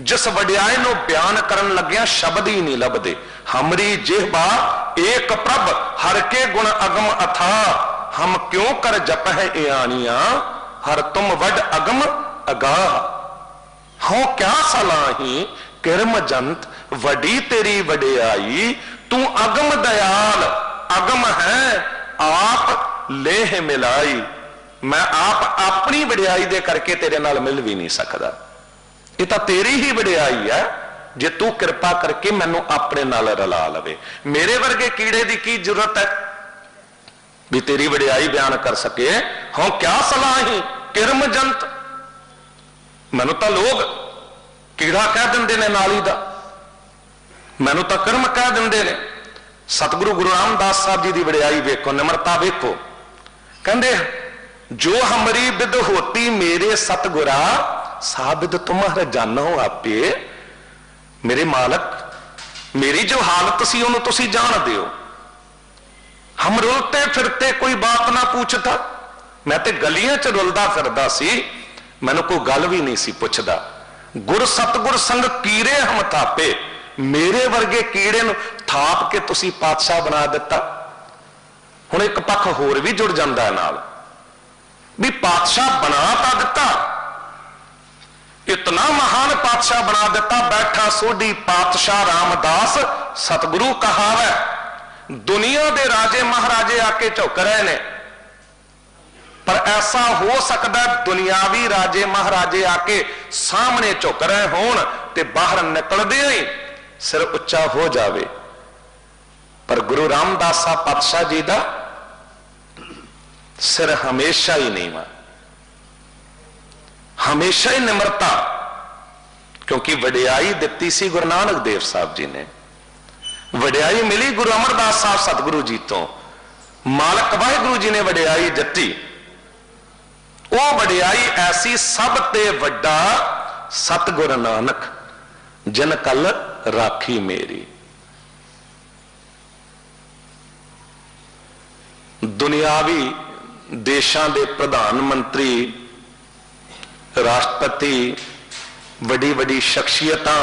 जिस वडियाई नूं बयान करन लग्या शब्द ही नहीं लभदे। हमरी जिह्वा एक प्रभ हर के गुण अगम अथा, हम क्यों कर जप है इयानिया, हर तुम वड अगम अगाह। हो क्या सलाही किरम जंत वडी तेरी वडियाई, तू अगम दयाल अगम है आप लेह मिलाई। मैं आप अपनी वडियाई दे करके तेरे नाल मिल भी नहीं सकता। ये तो तेरी ही वडियाई है जे तू कृपा करके मैनू अपने नाल रला लवे। मेरे वर्गे कीड़े की की जरूरत है भी तेरी वडियाई बयान कर सके। हाँ क्या सलाही किरम जंत, मैनू तो लोग कीड़ा कह देंगे ने नाली दा, मैनू तो कर्म कह देंगे ने। सतगुरु गुरु रामदास साहब जी की वडियाई वेखो, निमरता वेखो। कहंदे जो हमारी बिद होती मेरे सतगुरा, साबिद तुम्हारे जानो आपे। मेरे मालक मेरी जो हालत सी उन्होंने तुसी जान दियो। हम रुलते फिरते कोई बात ना पूछता, मैं तो गलियां च रुलदा फिरदा सी, मैनू कोई गल भी नहीं सी पुछदा। गुर सतगुर संग कीड़े हम थापे, मेरे वर्गे कीड़े नूं थाप के तुसी पातशाह बना दिता। हुण एक पक्ष होर भी जुड़ जांदा है नाल भी पातशाह बना ता दिता, इतना महान पातशाह बना दिता, बैठा सोढ़ी पातशाह रामदास सतगुरु कहावै। दुनिया के राजे महाराजे आके झुक रहे ने, पर ऐसा हो सकता दुनियावी राजे महाराजे आके सामने झुक रहे होण ते बाहर निकलदे ही सिर उच्चा हो जावे, पर गुरु रामदास पातशाह जी दा सिर हमेशा ही नीवा, हमेशा ही निमरता, क्योंकि वडियाई दिती सी गुरु नानक देव साहब जी ने। वडियाई मिली गुरु अमरदास साहब सतगुरु जी तो, मालक वाहिगुरु जी ने वडियाई जती। वो वडियाई ऐसी सब ते वड्डा सतगुरु नानक जिन कल राखी मेरी। दुनियावी देशां दे प्रधानमंत्री, राष्ट्रपति, वड्डी वड्डी शख्सियतां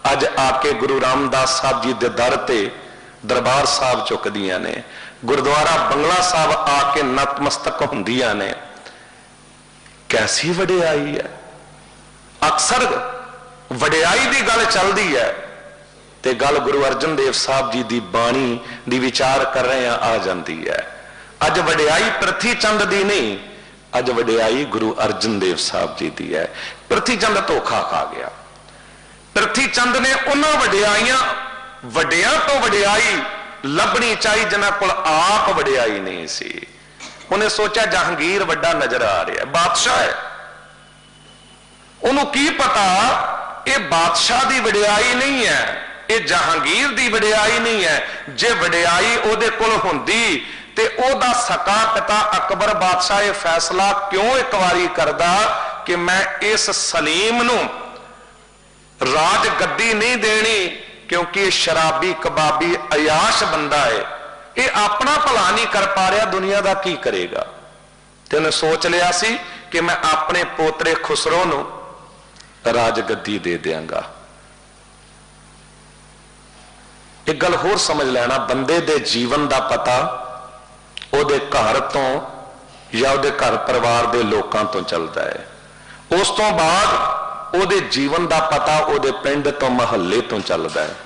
अज आके गुरु रामदास साहब जी दे दर ते दरबार साहब चुकदियां ने, गुरुद्वारा बंगला साहब आके नतमस्तक हुंदियां ने। कैसी वडियाई है। अक्सर वडियाई की गल चलती है ते गल गुरु अर्जन देव साहब जी की बाणी की विचार कर रहे हैं आ जाती है। अज वडियाई पृथ्वी चंद की नहीं, अज वडियाई गुरु अर्जन देव साहब जी की है। पृथ्वी चंद धोखा खा गया। पृथ्वी चंद ने उन्होंने वडियाइयां वडिया तो वडियाई लभनी चाहिए जिन्होंने कोल आप वडियाई नहीं सी। उन्हें सोचा जहांगीर वड्डा नजर आ रहा है, बादशाह है, उन्होंने की पता ये बादशाह की वडियाई नहीं है, ये जहांगीर की वडियाई नहीं है। जे वडियाई उहदे कोल हुंदी ते ओहदा सका पिता अकबर बादशाह ये फैसला क्यों एक बारी करदा कि मैं इस सलीम नूं राज गद्दी नहीं देनी, क्योंकि शराबी कबाबी अयाश बंदा है, ये अपना भला नहीं कर पा रहा, दुनिया का की करेगा। तेन सोच लिया सी कि मैं अपने पोतरे खुसरो नूं राज गद्दी दे देंगा। एक गल होर समझ लेना, बंदे दे जीवन का पता उहदे घर तो या उहदे घर परिवार दे लोकां तो चलता है। उस तो बाद उहदे जीवन का पता उहदे पिंड तो महल्ले तो चलता है।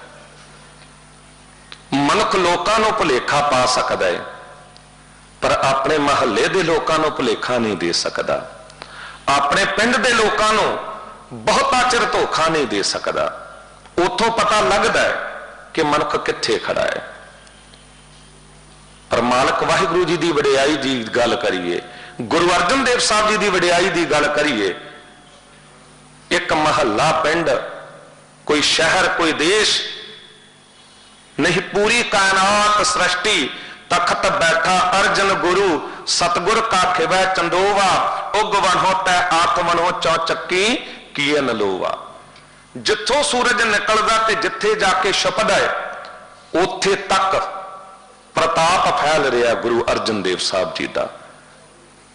मनुख लोकां नूं भुलेखा पा सकदा है, पर अपने महल्ले दे लोकां नूं भुलेखा नहीं दे सकदा। अपने पिंड दे लोकां नूं बहुता चिर धोखा नहीं दे सकदा। उथों पता लगदा है कि मनुख कित्थे खड़ा है। पर मालक वाहिगुरु जी की वडियाई की गल करिए, गुरु अर्जन देव साहब जी की वडियाई की गल करिए, एक महल्ला पिंड, कोई शहर, कोई देश नहीं, पूरी कायनात सृष्टि तखत बैठा अर्जन गुरु सतगुर का खिवै चंदोवा, उगवन होता आत्मनो चौचक्की किए नलोवा। जिथों सूरज निकलदा ते जिथे जाके छुपदा है उथे तक प्रताप फैल रहा गुरु अर्जन देव साहब जी का।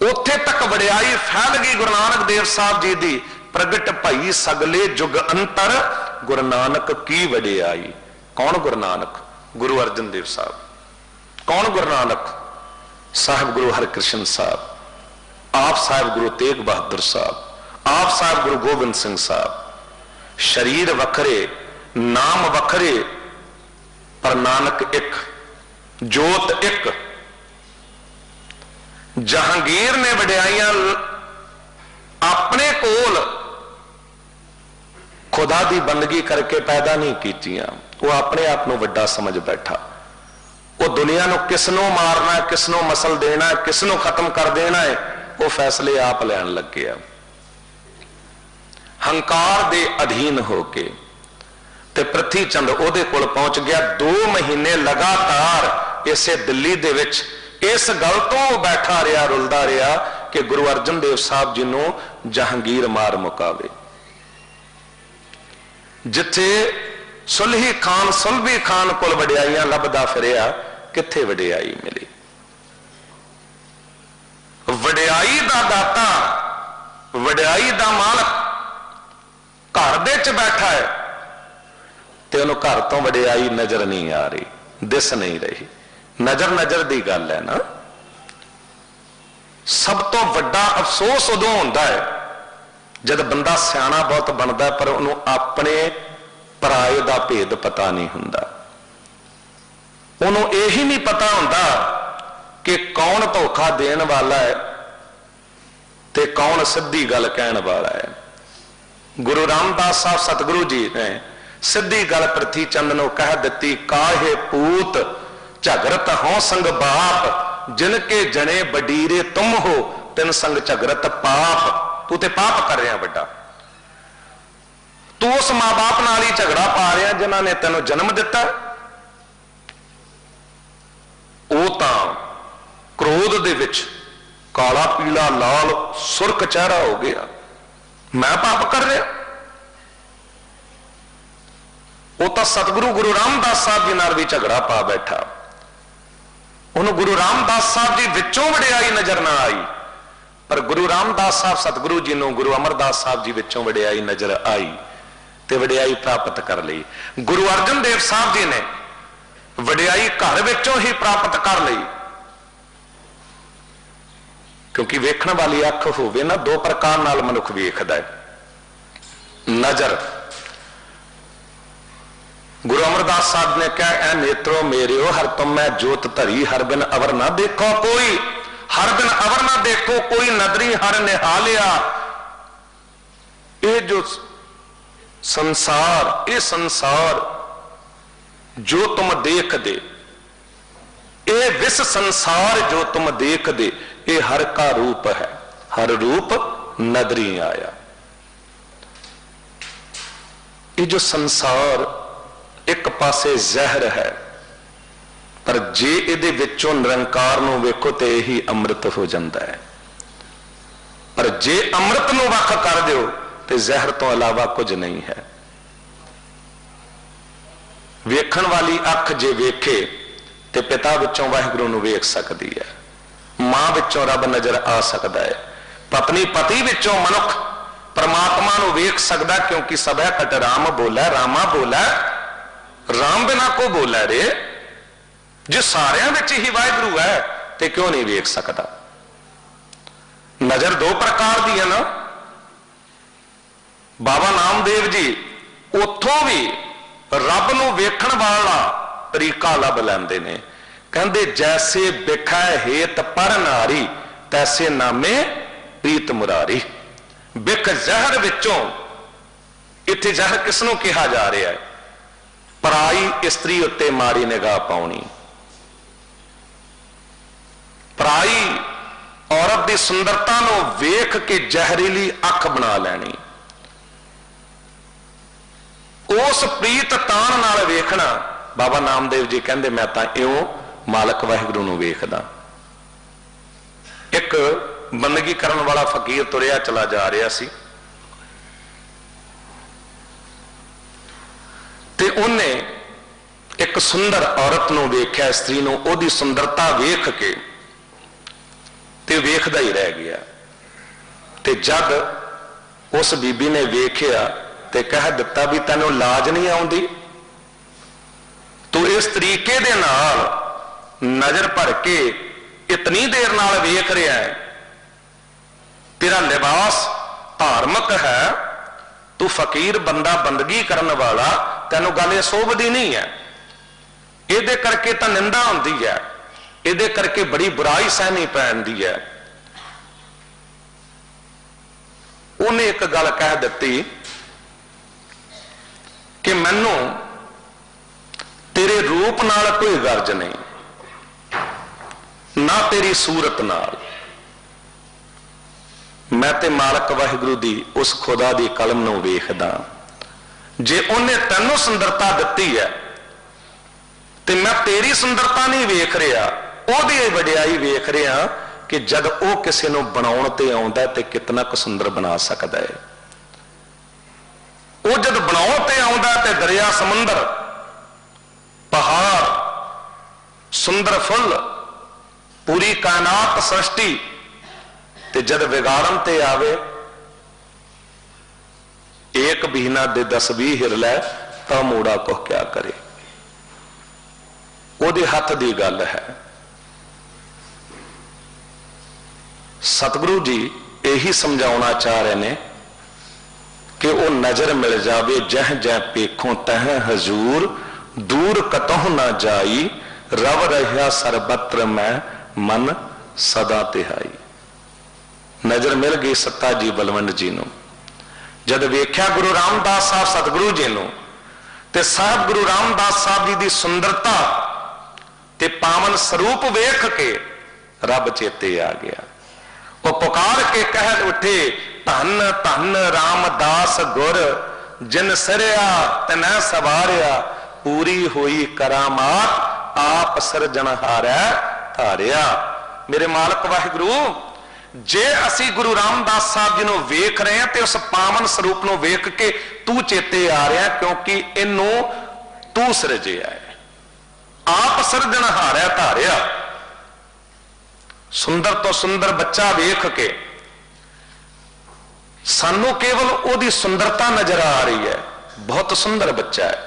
उथे तक वडियाई फैल गई गुरु नानक देव साहब जी की। प्रगट भई सगले जुग अंतर गुरु नानक की वडियाई। कौन गुरु नानक? गुरु अर्जन देव साहब। कौन गुरु नानक? साहब गुरु हरकृष्ण साहब, आप साहब गुरु तेग बहादुर साहब, आप साहब गुरु गोबिंद सिंह साहब। शरीर वखरे, नाम वखरे, पर नानक एक, जोत एक। जहांगीर ने वडियाइयां अपने कोल खुदा की बंदगी करके पैदा नहीं कीतियां, वो अपने आप को वड्डा समझ बैठा। वो दुनिया को किसनों मारना है, किसनों मसल देना है, किसनों खत्म कर देना है, वो फैसले आप लैन लग गया। हंकार दे अधीन होके ते पृथ्वी चंद ओदे कोल पहुंच गया। 2 महीने लगातार इसे दिल्ली दे विच इस गल तो बैठा रहा, रुलदा रहा कि गुरु अर्जन देव साहब जी नूं जहांगीर मार मुकावे। जिथे सुलही खान सुलभी खान कोल वडियाइयां लभदा फिरिया, किथे वडियाई मिली? दा दाता, वड्याई दा मालक घर दे च बैठा है ते उन्होंने घर तो वड्याई नजर नहीं आ रही, दिस नहीं रही। नजर नजर दी गल है ना। सब तो वड्डा अफसोस उदों होंदा है जब बंदा सियाणा बहुत बनता है पर उन्होंने अपने पराए दा भेद पता नहीं हुंदा। उन्होंने यही नहीं पता हुंदा कि कौन धोखा देने वाला है ते कौन सिद्धी गल कहने वाला है। गुरु रामदास साहब सतगुरु जी ने सिद्धी गल पृथ्वी चंद नूं कह दिती, काहे पूत झगरत हों संग बाप, जिनके जने बडीरे तुम हो, तिन संग झगरत पाप। तू ते पाप कर रहा बड़ा, तू उस मां बाप नाल ही झगड़ा पा रहा जिन्होंने तेनों जन्म दिता। वो तां क्रोध दे विच काला पीला लाल सुर्ख चेहरा हो गया, मैं पाप कर रहा। वो तो सतगुरु गुरु रामदास साहब जी नाल भी झगड़ा पा बैठा। उन्होंने गुरु रामदास साहब जी विचों वड्याई नजर ना आई, पर गुरु रामदास साहब सतगुरु जी नूं गुरु अमरदास साहब जी विचों वड्याई नजर आई ते वड्याई प्राप्त कर ली। गुरु अर्जन देव साहब जी ने वड्याई घर विचों ही प्राप्त कर ली, क्योंकि वेखण वाली अख होवे ना, दो प्रकार नाल मनुख वेखदा है। नजर, गुरु अमरदास साहब ने कहा, ऐ नेत्रो मेरियो हर तुम मैं जोत धरी, हर बिन अवर ना देखो कोई, हर बिन अवर ना देखो कोई, नदरी हर निहालिया। ये जो संसार, ये संसार जो तुम देख दे, ये विश्व संसार जो तुम देख दे, ये हर का रूप है, हर रूप नदरी आया। ये जो संसार एक पासे जहर है, पर जे इहदे विचों निरंकार नूं वेखो ते यही अमृत हो जाता है। पर जे अमृत नूं वख कर दिओ ते जहर तो अलावा कुछ नहीं है। वेखण वाली अख जे वेखे ते पिता विचों वाहिगुरू नूं वेख सकदी है, मां विचों रब नजर आ सकता है, पत्नी पति विचों मनुख परमात्मा नूं वेख सकदा, क्योंकि सबह कट राम बोला, रामा बोला, राम बिना को बोला रे। जो सारियां विच ही वाहिगुरू है ते क्यों नहीं वेख सकता। नजर दो प्रकार दी है ना। बाबा नामदेव जी उथों भी रब नूं वेखण वाला तरीका लभ लैंदे ने। कहंदे जैसे बिखै हेत पर नारी, तैसे नामे प्रीत मुरारी। बिख जहर विचों, इत्थे जहर किसनों कहा जा रहा है? पराई स्त्री उत्ते मारी निगाह पाउणी, पराई औरत की सुंदरता नूं वेख के जहरीली अख बना लैनी। उस प्रीत तान नाल वेखना। बाबा नामदेव जी कहंदे मैं तां इउं मालक वाहिगुरू नूं वेखदा। एक बंदगी करन वाला फकीर तुरिया चला जा रहा सी ते उन्हें एक सुंदर औरत नूं वेख्या, स्त्री नूं, ओदी सुंदरता वेख के ते वेखदा ही रह गया। ते जद उस बीबी ने वेख्या ते कह दिता भी तैनूं लाज नहीं आउंदी, तू इस तरीके दे नाल नजर भर के इतनी देर नाल वेख रहा है, तेरा लिबास धार्मिक है, तू फकीर बंदा बंदगी करने वाला, तैनूं गल सोभदी नहीं है। इहदे करके तां निंदा हुंदी है, इहदे करके बड़ी बुराई सहनी पैंदी है। उन्हें एक गल कह दी कि मैनू तेरे रूप नाल कोई गर्ज नहीं, ना तेरी सूरत नाल। मैं ते मालक वाहिगुरू दी उस खुदा दी कलम नूं वेखदा। जे उन्हें तैनूं सुंदरता दिती है ते मैं तेरी सुंदरता नहीं वेख रहा, ओहदी वड्याई वेख रहा कि जद वो किसी नूं बनाउण ते आउंदा ते कितना क सुंदर बना सकदा है। वो जद बनाउण ते आउंदा ते दरिया समुंदर पहाड़ सुंदर फुल पूरी कायनात सृष्टि ते जद विगाड़न ते आवे एक बीना दे 10-20 हिर लै तो मूड़ा को क्या करे। ओदे हथ दी गल है। सतगुरु जी यही समझाना चाह रहे ने कि वो नजर मिल जावे जह जह पेखों तह हजूर, दूर कतों ना जाई, रव रहा सर्वत्र में मन सदा तिहाई। नजर मिल गई सत्ता जी बलवंड जी नूं। जद वेख्या गुरु रामदास साहब सतगुरु जी नूं ते साहब गुरु रामदास साहब जी दी सुंदरता ते पावन स्वरूप वेख के रब चेते आ गया। वो पुकार के कह उठे धन धन रामदास गुर, जिन सिरया तनै सवारिया, पूरी हुई करामात आप सिरजनहारै धारिया। मेरे मालक वाहिगुरु, जे असी गुरु रामदास साहब जी नूं वेख रहे हैं तो उस पावन स्वरूप नूं वेख के तू चेते आ रहा, क्योंकि इनू तू सिरजिया है। आप सिरजनहारै धारिया। सुंदर तो सुंदर बच्चा वेख के सानू केवल ओदी सुंदरता नजर आ रही है, बहुत सुंदर बच्चा है,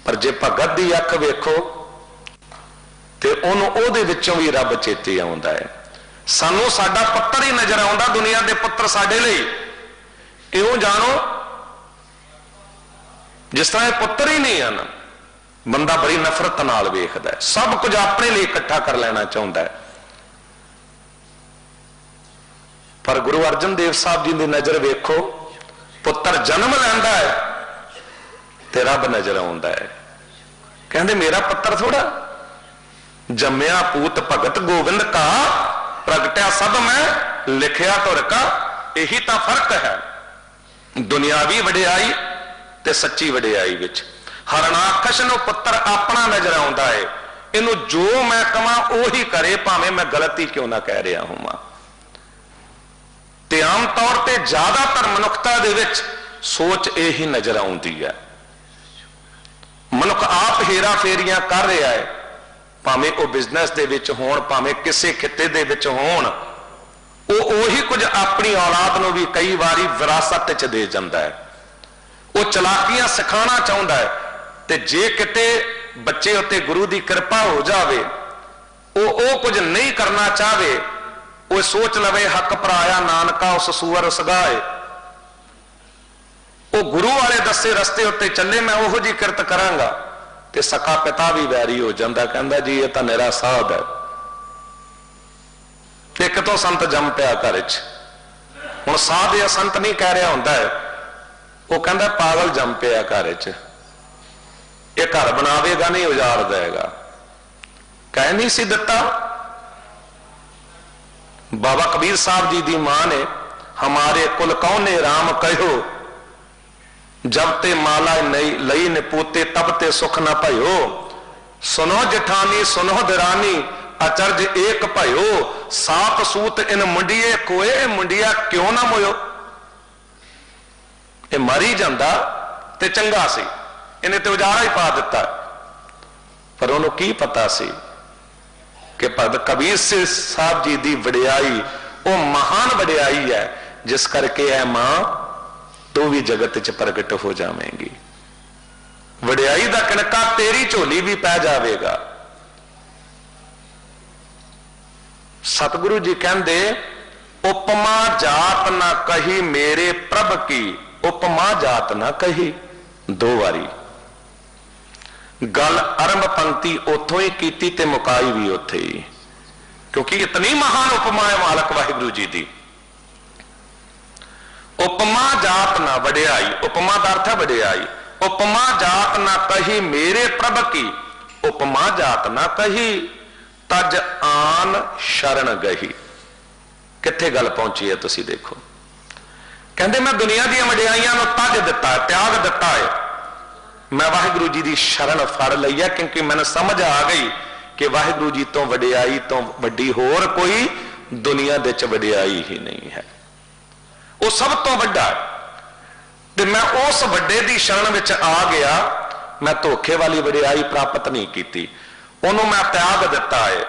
पर जे भगत दी अख वेखो ते उहनूं ओहदे विचों भी रब चेते आउंदा है। सानू साडा पुत्तर ही नजर आउंदा, दुनिया दे पुत्तर साडे लई इउं जानो जिस तरह पुत्तर ही नहीं है ना, बंदा बड़ी नफरत नाल वेखदा है, सब कुछ अपने लिए इकट्ठा कर लेना चाहुंदा है। पर गुरु अर्जन देव साहब जी की नजर वेखो, पुत्र जन्म लैंदा है ते रब नजर आउंदा है। कहंदे मेरा पुत्र थोड़ा जम्मिया पूत भगत गोविंद का, प्रगट्या सब में लिखिया तुर का। यही तो फर्क है दुनियावी वडियाई ते सच्ची वडियाई विच। हरणाकश नूं पुत्र अपना नजर आउंदा है, इनू जो मैं कहां ओही करे, भावें मैं गलती क्यों ना कह रहा होवां। ते आम तौर ते ज्यादातर मनुखता दे विच सोच यही नजर आउंदी है। मनुख आप हेरा फेरियां कर रहा है, भावें वो बिजनेस दे विच होण, भावें किसी खिते दे विच होण, वो ओही कुछ अपनी औलाद नूं भी कई बारी विरासत च दे जांदा है। वो चलाकियां सिखाना चाहुंदा है, ते जे किते बच्चे उत्ते गुरु की कृपा हो जावे, वो कुछ नहीं करना चाहे, वो सोच लवे हक भराया नानका उस सूअर सगाए, वो गुरु वाले दसे रस्ते उत्ते चले, मैं ओहो जी किरत करांगा, ते सका पिता भी वैरी हो जाता, कहता जी ये तो मेरा साध है। एक तो संत जम पिया घर च, हुण साध या संत नहीं कह रहा होंदा है, वो कहता पागल जम पिया घर च, ये घर बनावेगा नहीं उजाड़ देगा। कह नहीं सी दिता। बाबा कबीर साहब जी की मां ने हमारे कुल कौने राम कहो, जब ते माला नहीं लई ने पूते तब ते सुख न भयो, सुनो जेठानी सुनो दरानी अचरज एक भयो, सात सूत इन मुंडिये कोए मुंडिया क्यों ना मोयो। ये मरी जांदा ते चंगा सी, इन्हें तो उजाड़ा ही पा दिता, पर उन्होंने की पता सी कि भगत कबीर सिंह साहब जी की वडियाई वो महान वडियाई है, जिस करके है मां तू भी जगत च प्रगट हो जावेगी। वडियाई का कणका तेरी झोली भी पै जाएगा। सतगुरु जी कहते उपमा जात ना कही मेरे प्रभ की, उपमा जात ना कही, दो बारी गल आरंभ पंक्ति उथों ही कीती ते मुकाई भी उथे ही, क्योंकि इतनी महान उपमा है मालक वाहिगुरु जी दी। उपमा जात ना वडियाई, उपमा का अर्थ है वडियाई। उपमा जात ना कही मेरे प्रभ की, उपमा जात ना कही तज आन शरण गही। किथे गल पहुंची है तुसी देखो। कहते मैं दुनिया दी वडियाइयां नूं तज दिता है, त्याग दिता है, मैं वाहिगुरु जी की शरण फड़ लई है, क्योंकि मैंने समझ आ गई कि वाहिगुरु जी तो वडियाई तो वड्डी होर कोई दुनिया दे च वडियाई ही नहीं है, वो सब तो वड्डा है। ते मैं उस वड्डे दी शरण विच आ गया, मैं धोखे वाली वडियाई प्राप्त नहीं की, उन्होंने मैं त्याग दिता है।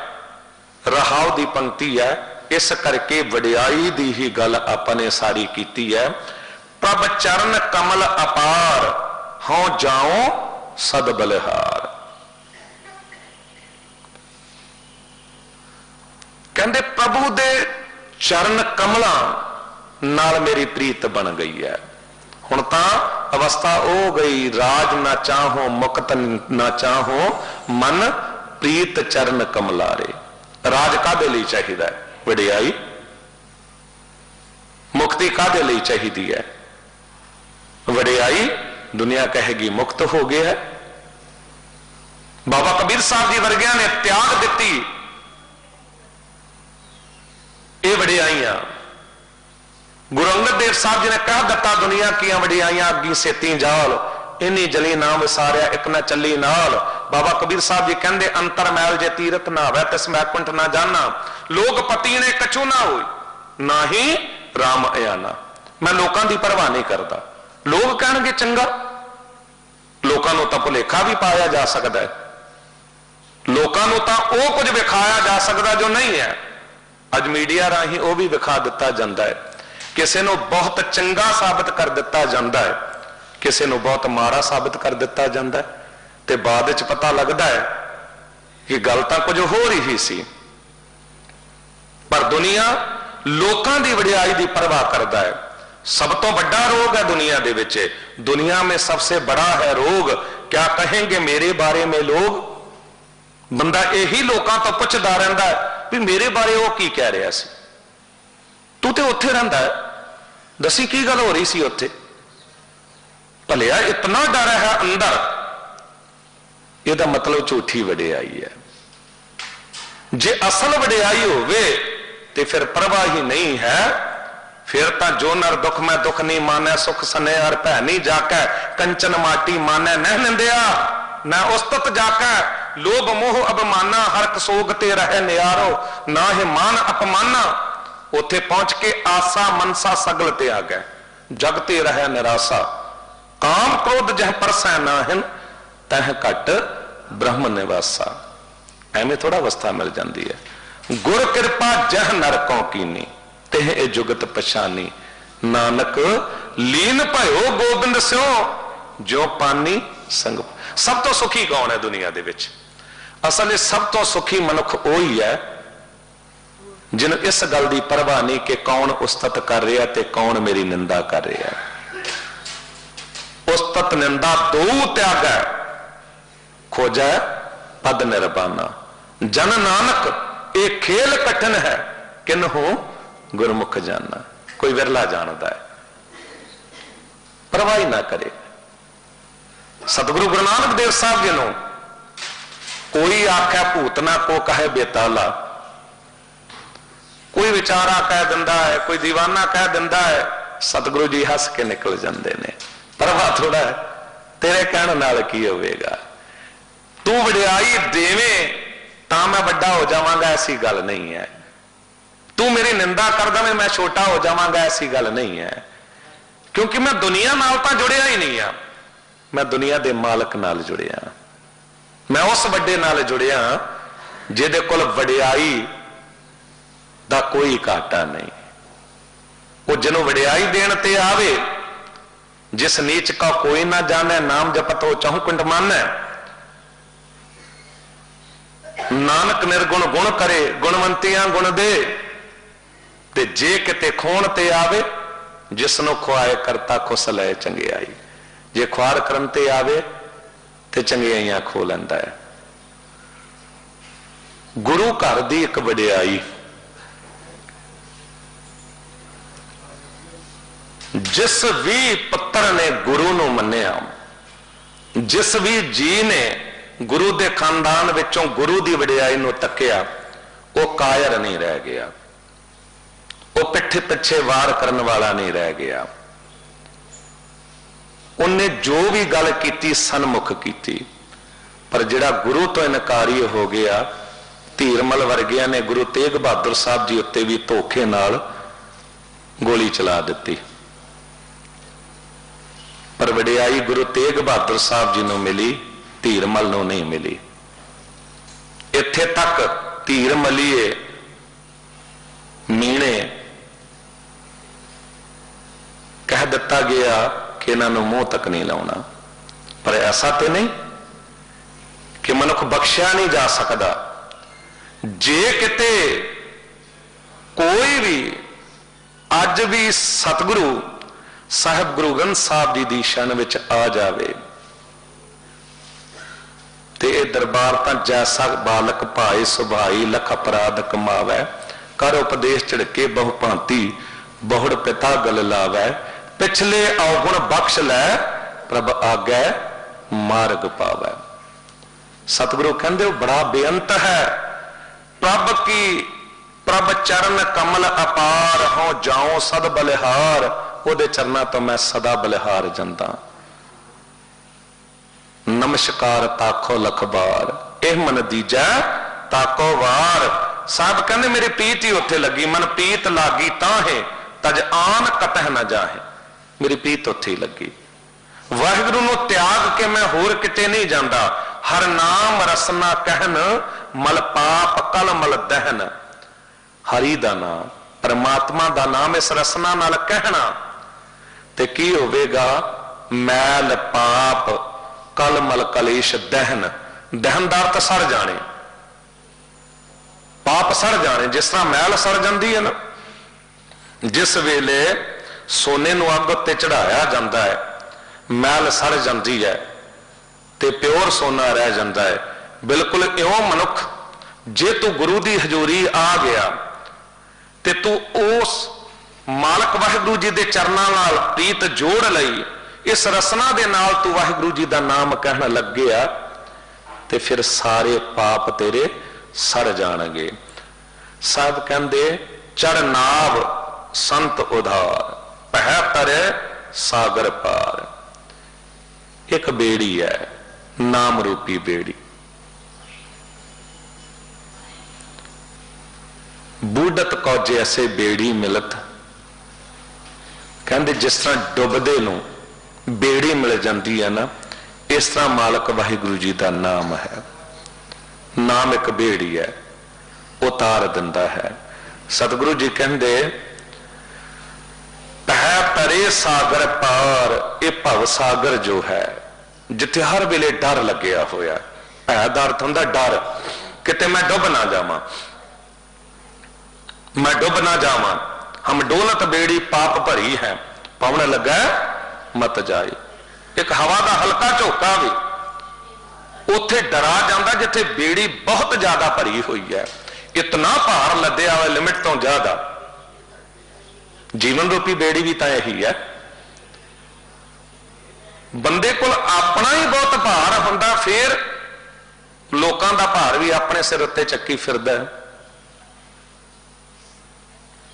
रहाव दी पंक्ति है, इस करके वडियाई दी ही गल आपने सारी कीती है। प्रभ चरण कमल अपार हों जाओ सद बलिहार। कहते प्रभु दे चरण कमलों नाल मेरी प्रीत बन गई है। हुण तां अवस्था हो गई, राज ना चाहो मुक्त ना चाहो मन प्रीत चरण कमलारे। राज कादे लई चाहिदा है? वडियाई। मुक्ति कादे लई चाहिदी है? वडियाई। दुनिया कहेगी मुक्त हो गया है। बाबा कबीर साहब जी वर्गिया ने त्याग दिती ये वडियाइयां। गुरु अंगद देव साहब जी ने कह दिता दुनिया की वडियाइयां अगी सेती जाल, इन्नी जली ना विसारिया एक न चली नाल। बाबा कबीर साहब जी कहते अंतर मैल जे तीरथ ना वै तिस मैकुंठ ना जाना। लोग पति ने कछु ना होई ना ही राम अयाना। मैं लोगों की परवाह नहीं करता। लोग कहणगे चंगा, लोगों को तो भुलेखा भी पाया जा सकता है, लोगों को तो वह कुछ विखाया जा सकता जो नहीं है। अज मीडिया राही वह भी विखा दिता जाता है, किसी को बहुत चंगा साबित कर दिता जाता है, किसी को बहुत माड़ा साबित कर दिता जाता है, ते बाद विच पता लगता है कि गल तां कुछ हो रही सी। पर दुनिया लोगों की वडियाई की परवाह करता है। सब तो बड़ा रोग है दुनिया दे विच, दुनिया में सबसे बड़ा है रोग क्या कहेंगे मेरे बारे में लोग। बंदा यही लोगों तो पुछदा रहिंदा है भी मेरे बारे वो की कह रहा सी, तू तो उत्थे रहिंदा है, दसी की गल हो रही सी उत्थे। भलिया इतना डर है अंदर, यदा मतलब झूठी वडियाई है। जे असल वडियाई होवे ते फिर परवाह ही नहीं है। फिर तो जो नर दुख में दुख नहीं माने, सुख सने हर भै नहीं जाकै, कंचन माटी माने नह निंदिया न उस्तत जाकै। लोभ मोह अबमाना हर कसोग ते रहे नियारो, ना ही मान अपमाना। उथे पहुंच के आसा मनसा सगल ते आ गए, जग ते रहे निराशा। काम क्रोध जह परसै नाहिन तह घट ब्रह्म निवासा। एवें थोड़ा अवस्था मिल जाती है। गुर कृपा जह नरकों कीनी तेह ए जुगत पछानी। नानक लीन भयो गोबिंद स्यो जो पानी संग। सब तो सुखी कौन है दुनिया दे विच? असल सब तो सुखी मनुख वही है जिन इस गल की परवाह नहीं कि कौन उस्तत कर रहा ते कौन मेरी निंदा कर रहा है। उस्तत निंदा दो त्याग है, खोजा पद निर्बाना। जन नानक एक खेल कठिन है किन हो गुरमुख जाना। कोई विरला जानता है, परवाही ना करे। सतगुरु गुरु नानक देव साहब जी ने कोई आख्या भूतना को कहे बेताला, कोई विचारा कह दिंदा है, कोई दीवाना कह दिंदा है, सतगुरु जी हस के निकल जाते हैं। परवाह थोड़ा है, तेरे कहने नाल की होवेगा। तू वडियाई देवें तां मैं बड़ा हो जावांगा ऐसी गल नहीं है। तू मेरी निंदा कर दे मैं छोटा हो जावांगा ऐसी गल नहीं है। क्योंकि मैं दुनिया नाल तां जुड़िया ही नहीं है, मैं दुनिया दे मालक नाल जुड़िया। मैं उस वड्डे नाल जुड़िया जिहदे कोल वडियाई दा कोई घाटा नहीं। वो जिन्हों वडियाई देण ते आवे, जिस नीच का कोई ना जाने नाम जपत हो चहुं पिंड मानै। नानक निर्गुण गुण करे गुणवंतियां गुण दे। ते जे किते खोण ते आवे जिसनों खुआए करता खुस ले चंगियाई। जे खुआर करन ते आवे ते चंगियाइयां खो लैंदा है। गुरु घर दी एक वडियाई, जिस भी पुत्र ने गुरु नूं मन्निया, जिस भी जी ने गुरु दे खानदान विचों गुरु दी वडियाई नूं तक्किया, वो कायर नहीं रह गया, वो पिठ पिछे वार करने वाला नहीं रह गया। उन्हें जो भी गल की सन्मुख की। पर जिहड़ा गुरु तो इनकारी हो गया, धीरमल वर्गिया ने गुरु तेग बहादुर साहब जी उत्ते भी धोखे नाल गोली चला दी। पर वडियाई गुरु तेग बहादुर साहब जी नूं मिली, धीरमल नूं नहीं मिली। इत्थे तक धीर मलीए मीणे कह दिता गया कि इन्हों मुंह तक नहीं लाना, पर ऐसा तो नहीं कि मनुख बख्शिया नहीं जा सकता। जे किते कोई भी अज भी सतगुरु साहिब गुरु ग्रंथ साहब जी की शन विच आ जावे ते ये दरबार तां जैसा बालक भाई सुभाई लख अपराध कमावै, कर उपदेश झिड़के बहु भांति बहुड़ पिता गल लावै, पिछले अवगुण बख्श लै प्रभ आगै मार्ग पावै। सतगुरु कहंदे बड़ा बेअंत है, प्रभ चरण कमल अपार हो जाओ सद बलिहार, ओदे चरना तो मैं सदा बलिहार जंदा, नमस्कार ताको लख बार, एह मन दीजा ताको वार। साहब कहंदे मेरी प्रीत ही उत्थे लगी, मन प्रीत लागी ताहे तज आन कतह न जाहे, मेरी प्रीत उत्थे ही लगी। वाहिगुरु नूं त्याग के मैं होर किते नहीं जांदा, हर नाम रसना कहन मल पाप कल मल दहन। हरि दा नाम परमात्मा दा नाम इस रसना नाल कहना ते की होवेगा, मैल पाप कल मल कलेश दहन। दहन दा अर्थ सड़ जाने, पाप सड़ जाने। जिस तरह मैल सड़ जाती है ना, जिस वेले सोने नूं अग उत्ते चढ़ाया जाता है मैल सड़ जाती है ते प्योर सोना रह जाता है। बिल्कुल इउं मनुख जे तू गुरु की हजूरी आ गया ते तू उस मालक वाहिगुरु जी के चरणों नाल प्रीत जोड़ लई, इस रसना दे नाल तू वाहिगुरु जी का नाम कहना लग गया ते फिर सारे पाप तेरे सड़ जाणगे। साहब कहंदे चढ़ नाव संत उधार, पह तरे सागर पार। एक बेड़ी है, नाम रूपी बेड़ी, बूढ़त कौजे ऐसे बेड़ी मिलत। कहंदे जिस तरह डुबदे नूं बेड़ी मिल जाती है ना, इस तरह मालक वाहिगुरु जी का नाम है। नाम एक बेड़ी है, उतार दिंदा है। सतगुरु जी कहंदे पह तरे सागर पार, ये भव सागर जो है जिथे हर वेले डर लग्या होया। भै दा अर्थ हुंदा डर, किते मैं डुब ना जावां, मैं डुब ना जावां। हम डोलत बेड़ी पाप भरी है, पवन लगा मत जाए। एक हवा का हल्का झोंका भी उथे डरा जाता जिथे बेड़ी बहुत ज्यादा भरी हुई है। इतना भार लदया हुआ लिमिट तो ज्यादा। जीवन रूपी बेड़ी भी तो यही है। बंदे को अपना ही बहुत भार होंदा, फिर लोगों का भार भी अपने सिर उत्ते चक्की फिरदा है।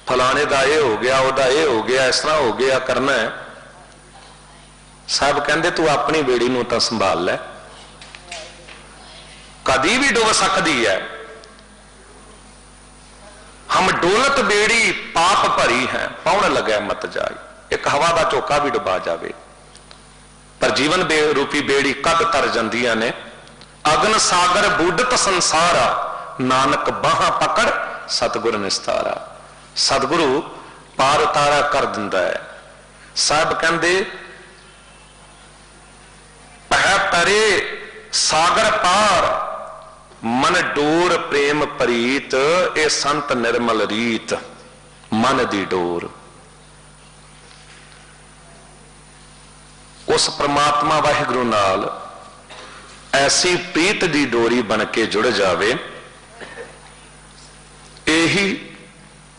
फलाने का यह हो गया, वह यह हो गया, इस तरह हो गया, करना है। साहब कहते तू अपनी बेड़ी नूं तां संभाल लै, कदी भी डुब सकती है। हम डोलत बेड़ी पाप भरी है, पौन लगे मत जाए। एक हवा का झोंका भी डुबा जाए, पर जीवन रूपी बेड़ी कद तर जांदियां ने। अगन सागर बूढ़त संसारा, नानक बाहां पकड़ सतगुर निस्तारा। सतगुरु पार उतारा कर दिंदा है। साहब कहंदे पह तरे सागर पार, मन डोर प्रेम प्रीत, ए संत निर्मल रीत। मन दी डोर उस परमात्मा वाहिगुरु नाल ऐसी प्रीत दी डोरी बन के जुड़ जावे। यही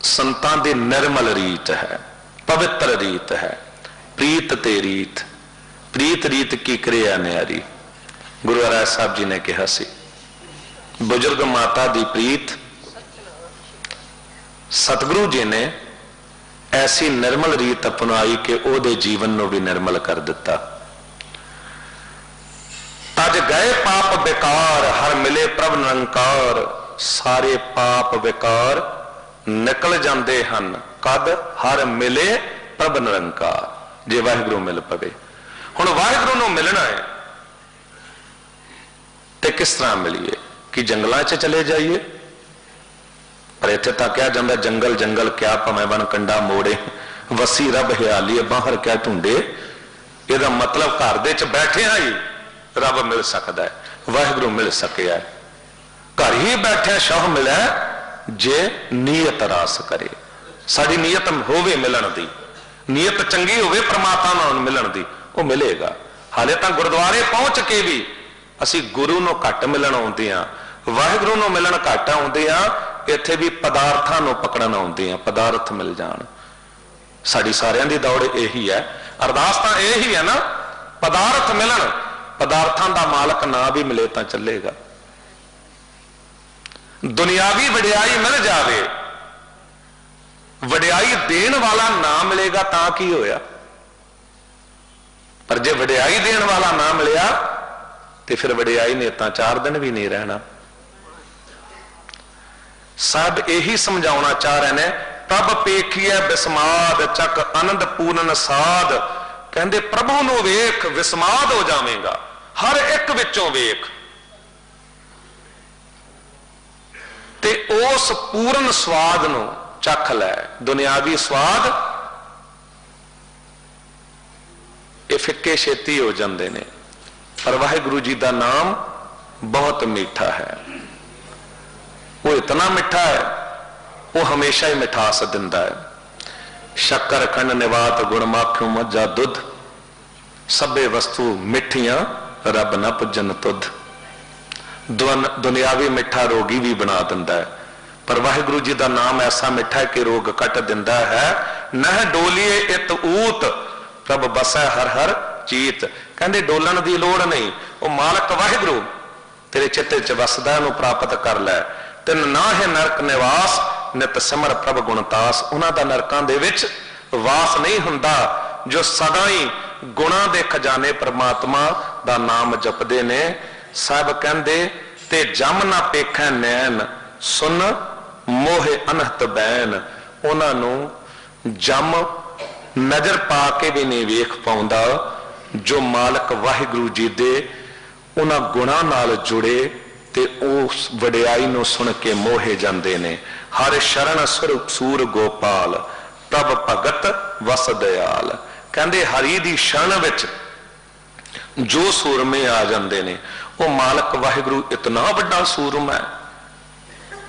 संतां दी निर्मल रीत है, पवित्र रीत है। प्रीत ते रीत, प्रीत रीत की क्रिया न्यारी। गुरु हराज साहब जी ने कहा सी, बुजुर्ग माता दी प्रीत। सतगुरु जी ने ऐसी निर्मल रीत अपनाई कि ओदे जीवन नूं भी निर्मल कर दिता। तज गए पाप बेकार, हर मिले प्रभ निरंकार। सारे पाप बेकार निकल जाते हैं कद, हर मिले प्रभ निरंकार। जे वाहिगुरु मिल पवे। हुण वाहिगुरु नूं मिलना है ते किस तरह मिलीए? कि जंगलों च चले जाइए? पर पर इत्थे तां कहा जांदा जंगल जंगल क्या भावें वन कंडा मोड़े, वसी रब हियाली बाहर क्या ढूंढे। ਇਹਦਾ मतलब घर दे च बैठिया ही रब मिल सकता है, वाहिगुरू मिल सकिया। घर ही बैठे शाह मिले जे नीयत रास करे। साड़ी नीयत होवे मिलन दी, नीयत चंगी होवे परमात्मा नाल मिलन दी, वो मिलेगा। हाले तां गुरुद्वारे पहुंच के भी असी गुरु नूं घट मिलन आउंदे आ, वाहिगुरू नूं मिलन घट आउंदे आ। इत्थे भी पदार्थां नूं पकड़न आउंदे आ, पदार्थ मिल जाण। साडी सारियां दी दौड़ यही है, अरदास तां यही है ना, पदार्थ मिलन। पदार्थां दा मालक ना भी मिले तां चलेगा। दुनियावी वडियाई मिल जावे, वडियाई देण वाला ना मिलेगा तां की होया। पर जे वडियाई देण वाला ना मिलिया तो फिर वडियाई ने तां 4 दिन भी नहीं रहना। सब यही समझाउणा चाह रहे ने, तब पेखिए विस्माद चक आनंद पूर्ण साध। कहंदे प्रभु नूं वेख विस्माद हो जावेगा, हर एक विचों वेख ते उस पूर्ण स्वाद नूं चख लै। दुनियावी स्वाद ये फिक्के छेती हो जाते ने, पर वाहिगुरू जी का नाम बहुत मीठा है। वो इतना मीठा है, वो हमेशा ही मिठास दिंदा है। शक्कर खंड निवात गुण माखियो मज्जा दुध, सबे वस्तु मिठियां रब न पुजन तुध। दुनियावी मिठा रोगी भी बना दिंदा है, पर वाहिगुरू जी का नाम ऐसा मिठा है कि रोग कट दिंदा है। नह डोलिए इत ऊत प्रभ बसै हर हर चीत। कहंदे डोलन की लोड़ नहीं, वो मालक वाहिगुरू तेरे चित्ते च वसदा, उन्होंने प्राप्त कर लै। तिन ना है नरक निवास नित सिमर प्रभ गुणतास। उन्हां दा नरकां दे विच वास नहीं हुंदा जो सदा ही गुणा दे खजाने परमात्मा दा नाम जपदे ने। साहब कहंदे ते जम ना पेखै नैन सुन मोहे अनहत बैन। उन्हां नूं जम नजर पा के भी नहीं वेख पाउंदा जो मालक वाहिगुरू जी दे उन्हां गुणां नाल जुड़े ते उस वडियाई नूं सुन के मोहे जांदे ने। हर शरण सूर गोपाल प्रभ भगत वस दयाल। कहंदे हरि दी शरण विच जो सूरमे आ जांदे ने, वो मालक वाहिगुरू इतना वड्डा सूरमा है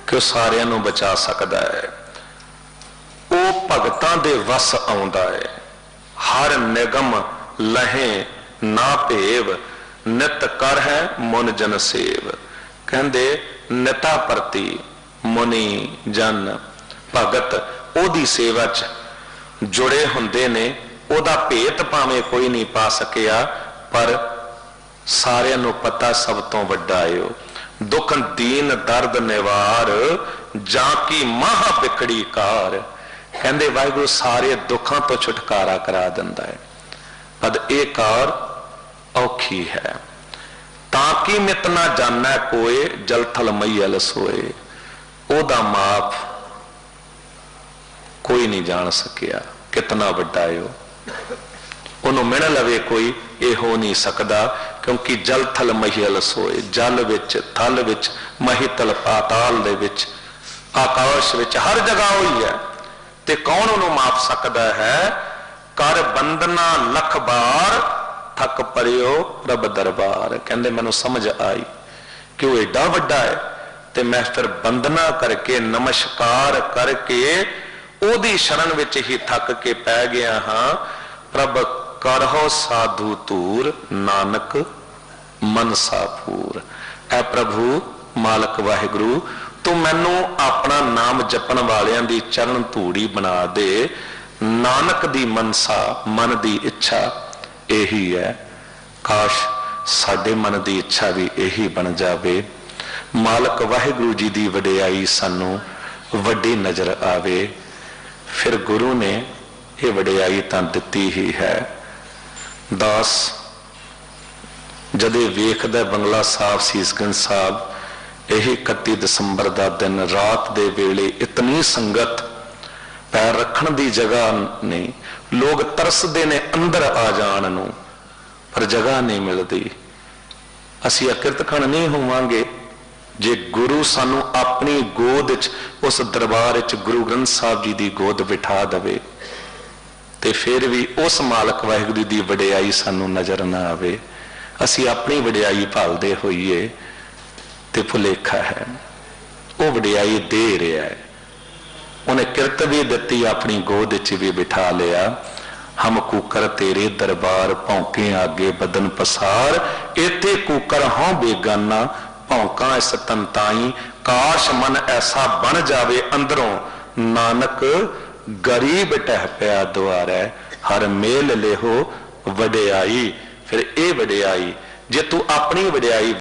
कि सारियां नूं बचा सकदा है। वो भगतां दे वस आउंदा है। हर निगम लहे ना भेव नित कर है मुन जन सेव। कहंदे निता प्रति मुनि जन भगत ओदी सेवा च जुड़े हुंदे ने। ओदा भेत भावें कोई नहीं पा सकिया, पर सारियां नूं पता सब तो वड्डा है। दुख दीन दर्द निवार जां की महा बिकड़ी कार। कहंदे वाहिगुरू सारे दुखों तो छुटकारा करा दिंदा है, पर यह कार औखी है। ताकि मित ना जाना कोए जलथल मैयल सोए। ओदा माप कोई नहीं जान सकिया कितना वड्डा है। उन्होंने मिल लवे कोई ये हो नहीं सकता, क्योंकि जल थल महियल सोए। जल विच थल विच महितल पाताल दे विच आकाश विच हर जगह हुई है। ते कौन उन्होंने माप सकता है। कर बंदना लख बार थक परियो रब दरबार। कहंदे मैनू समझ आई कि वो एडा वड्डा है, ते मैं फिर बंदना करके नमस्कार करके ओदी शरण विच ही थक के पै गया हाँ। प्रभ करहो साधु तूर नानक मनसा पूर। ऐ प्रभु मालक वाहिगुरू तू मैनू अपना नाम जपन वालियां दी चरण धूड़ी बना दे। नानक दी मनसा मन दी इच्छा यही है। काश साडे मन दी इच्छा भी यही बन जावे। मालक वाहिगुरू जी दी वडियाई सानू वड्डी नजर आवे। फिर गुरु ने ये वडियाई तां दित्ती ही है। दास जदे वेखदा बंगला साहब सीसगंज साहब यही 31 दिसंबर का दिन रात दे वेले इतनी संगत पैर रखण दी जगह नहीं। लोग तरसदे ने अंदर आ जाण नूं, पर जगह नहीं मिलती। असी अकिरत खण नहीं होवांगे जे गुरु सानू अपनी गोद च उस दरबार च गुरु ग्रंथ साहब जी की गोद बिठा दवे ते फिर भी उस मालक वाहिगुरू की वडियाई सानू नजर ना आवे, असी अपनी वडियाई भालदे होइए ते भुलेखा है। वो वडियाई दे रहा है, उन्हें किरत भी दिती, अपनी गोद च भी बिठा लिया। हम कूकर तेरे दरबार भौंके आगे बदन पसार, इते कूकर हों बेगाना भौंका इस तंताई, काश मन ऐसा बन जावे अंदरों, नानक गरीब टह पिया द्वारै, हर मेल लेहो वडियाई। फिर ए वडियाई जे तू अपनी वडियाई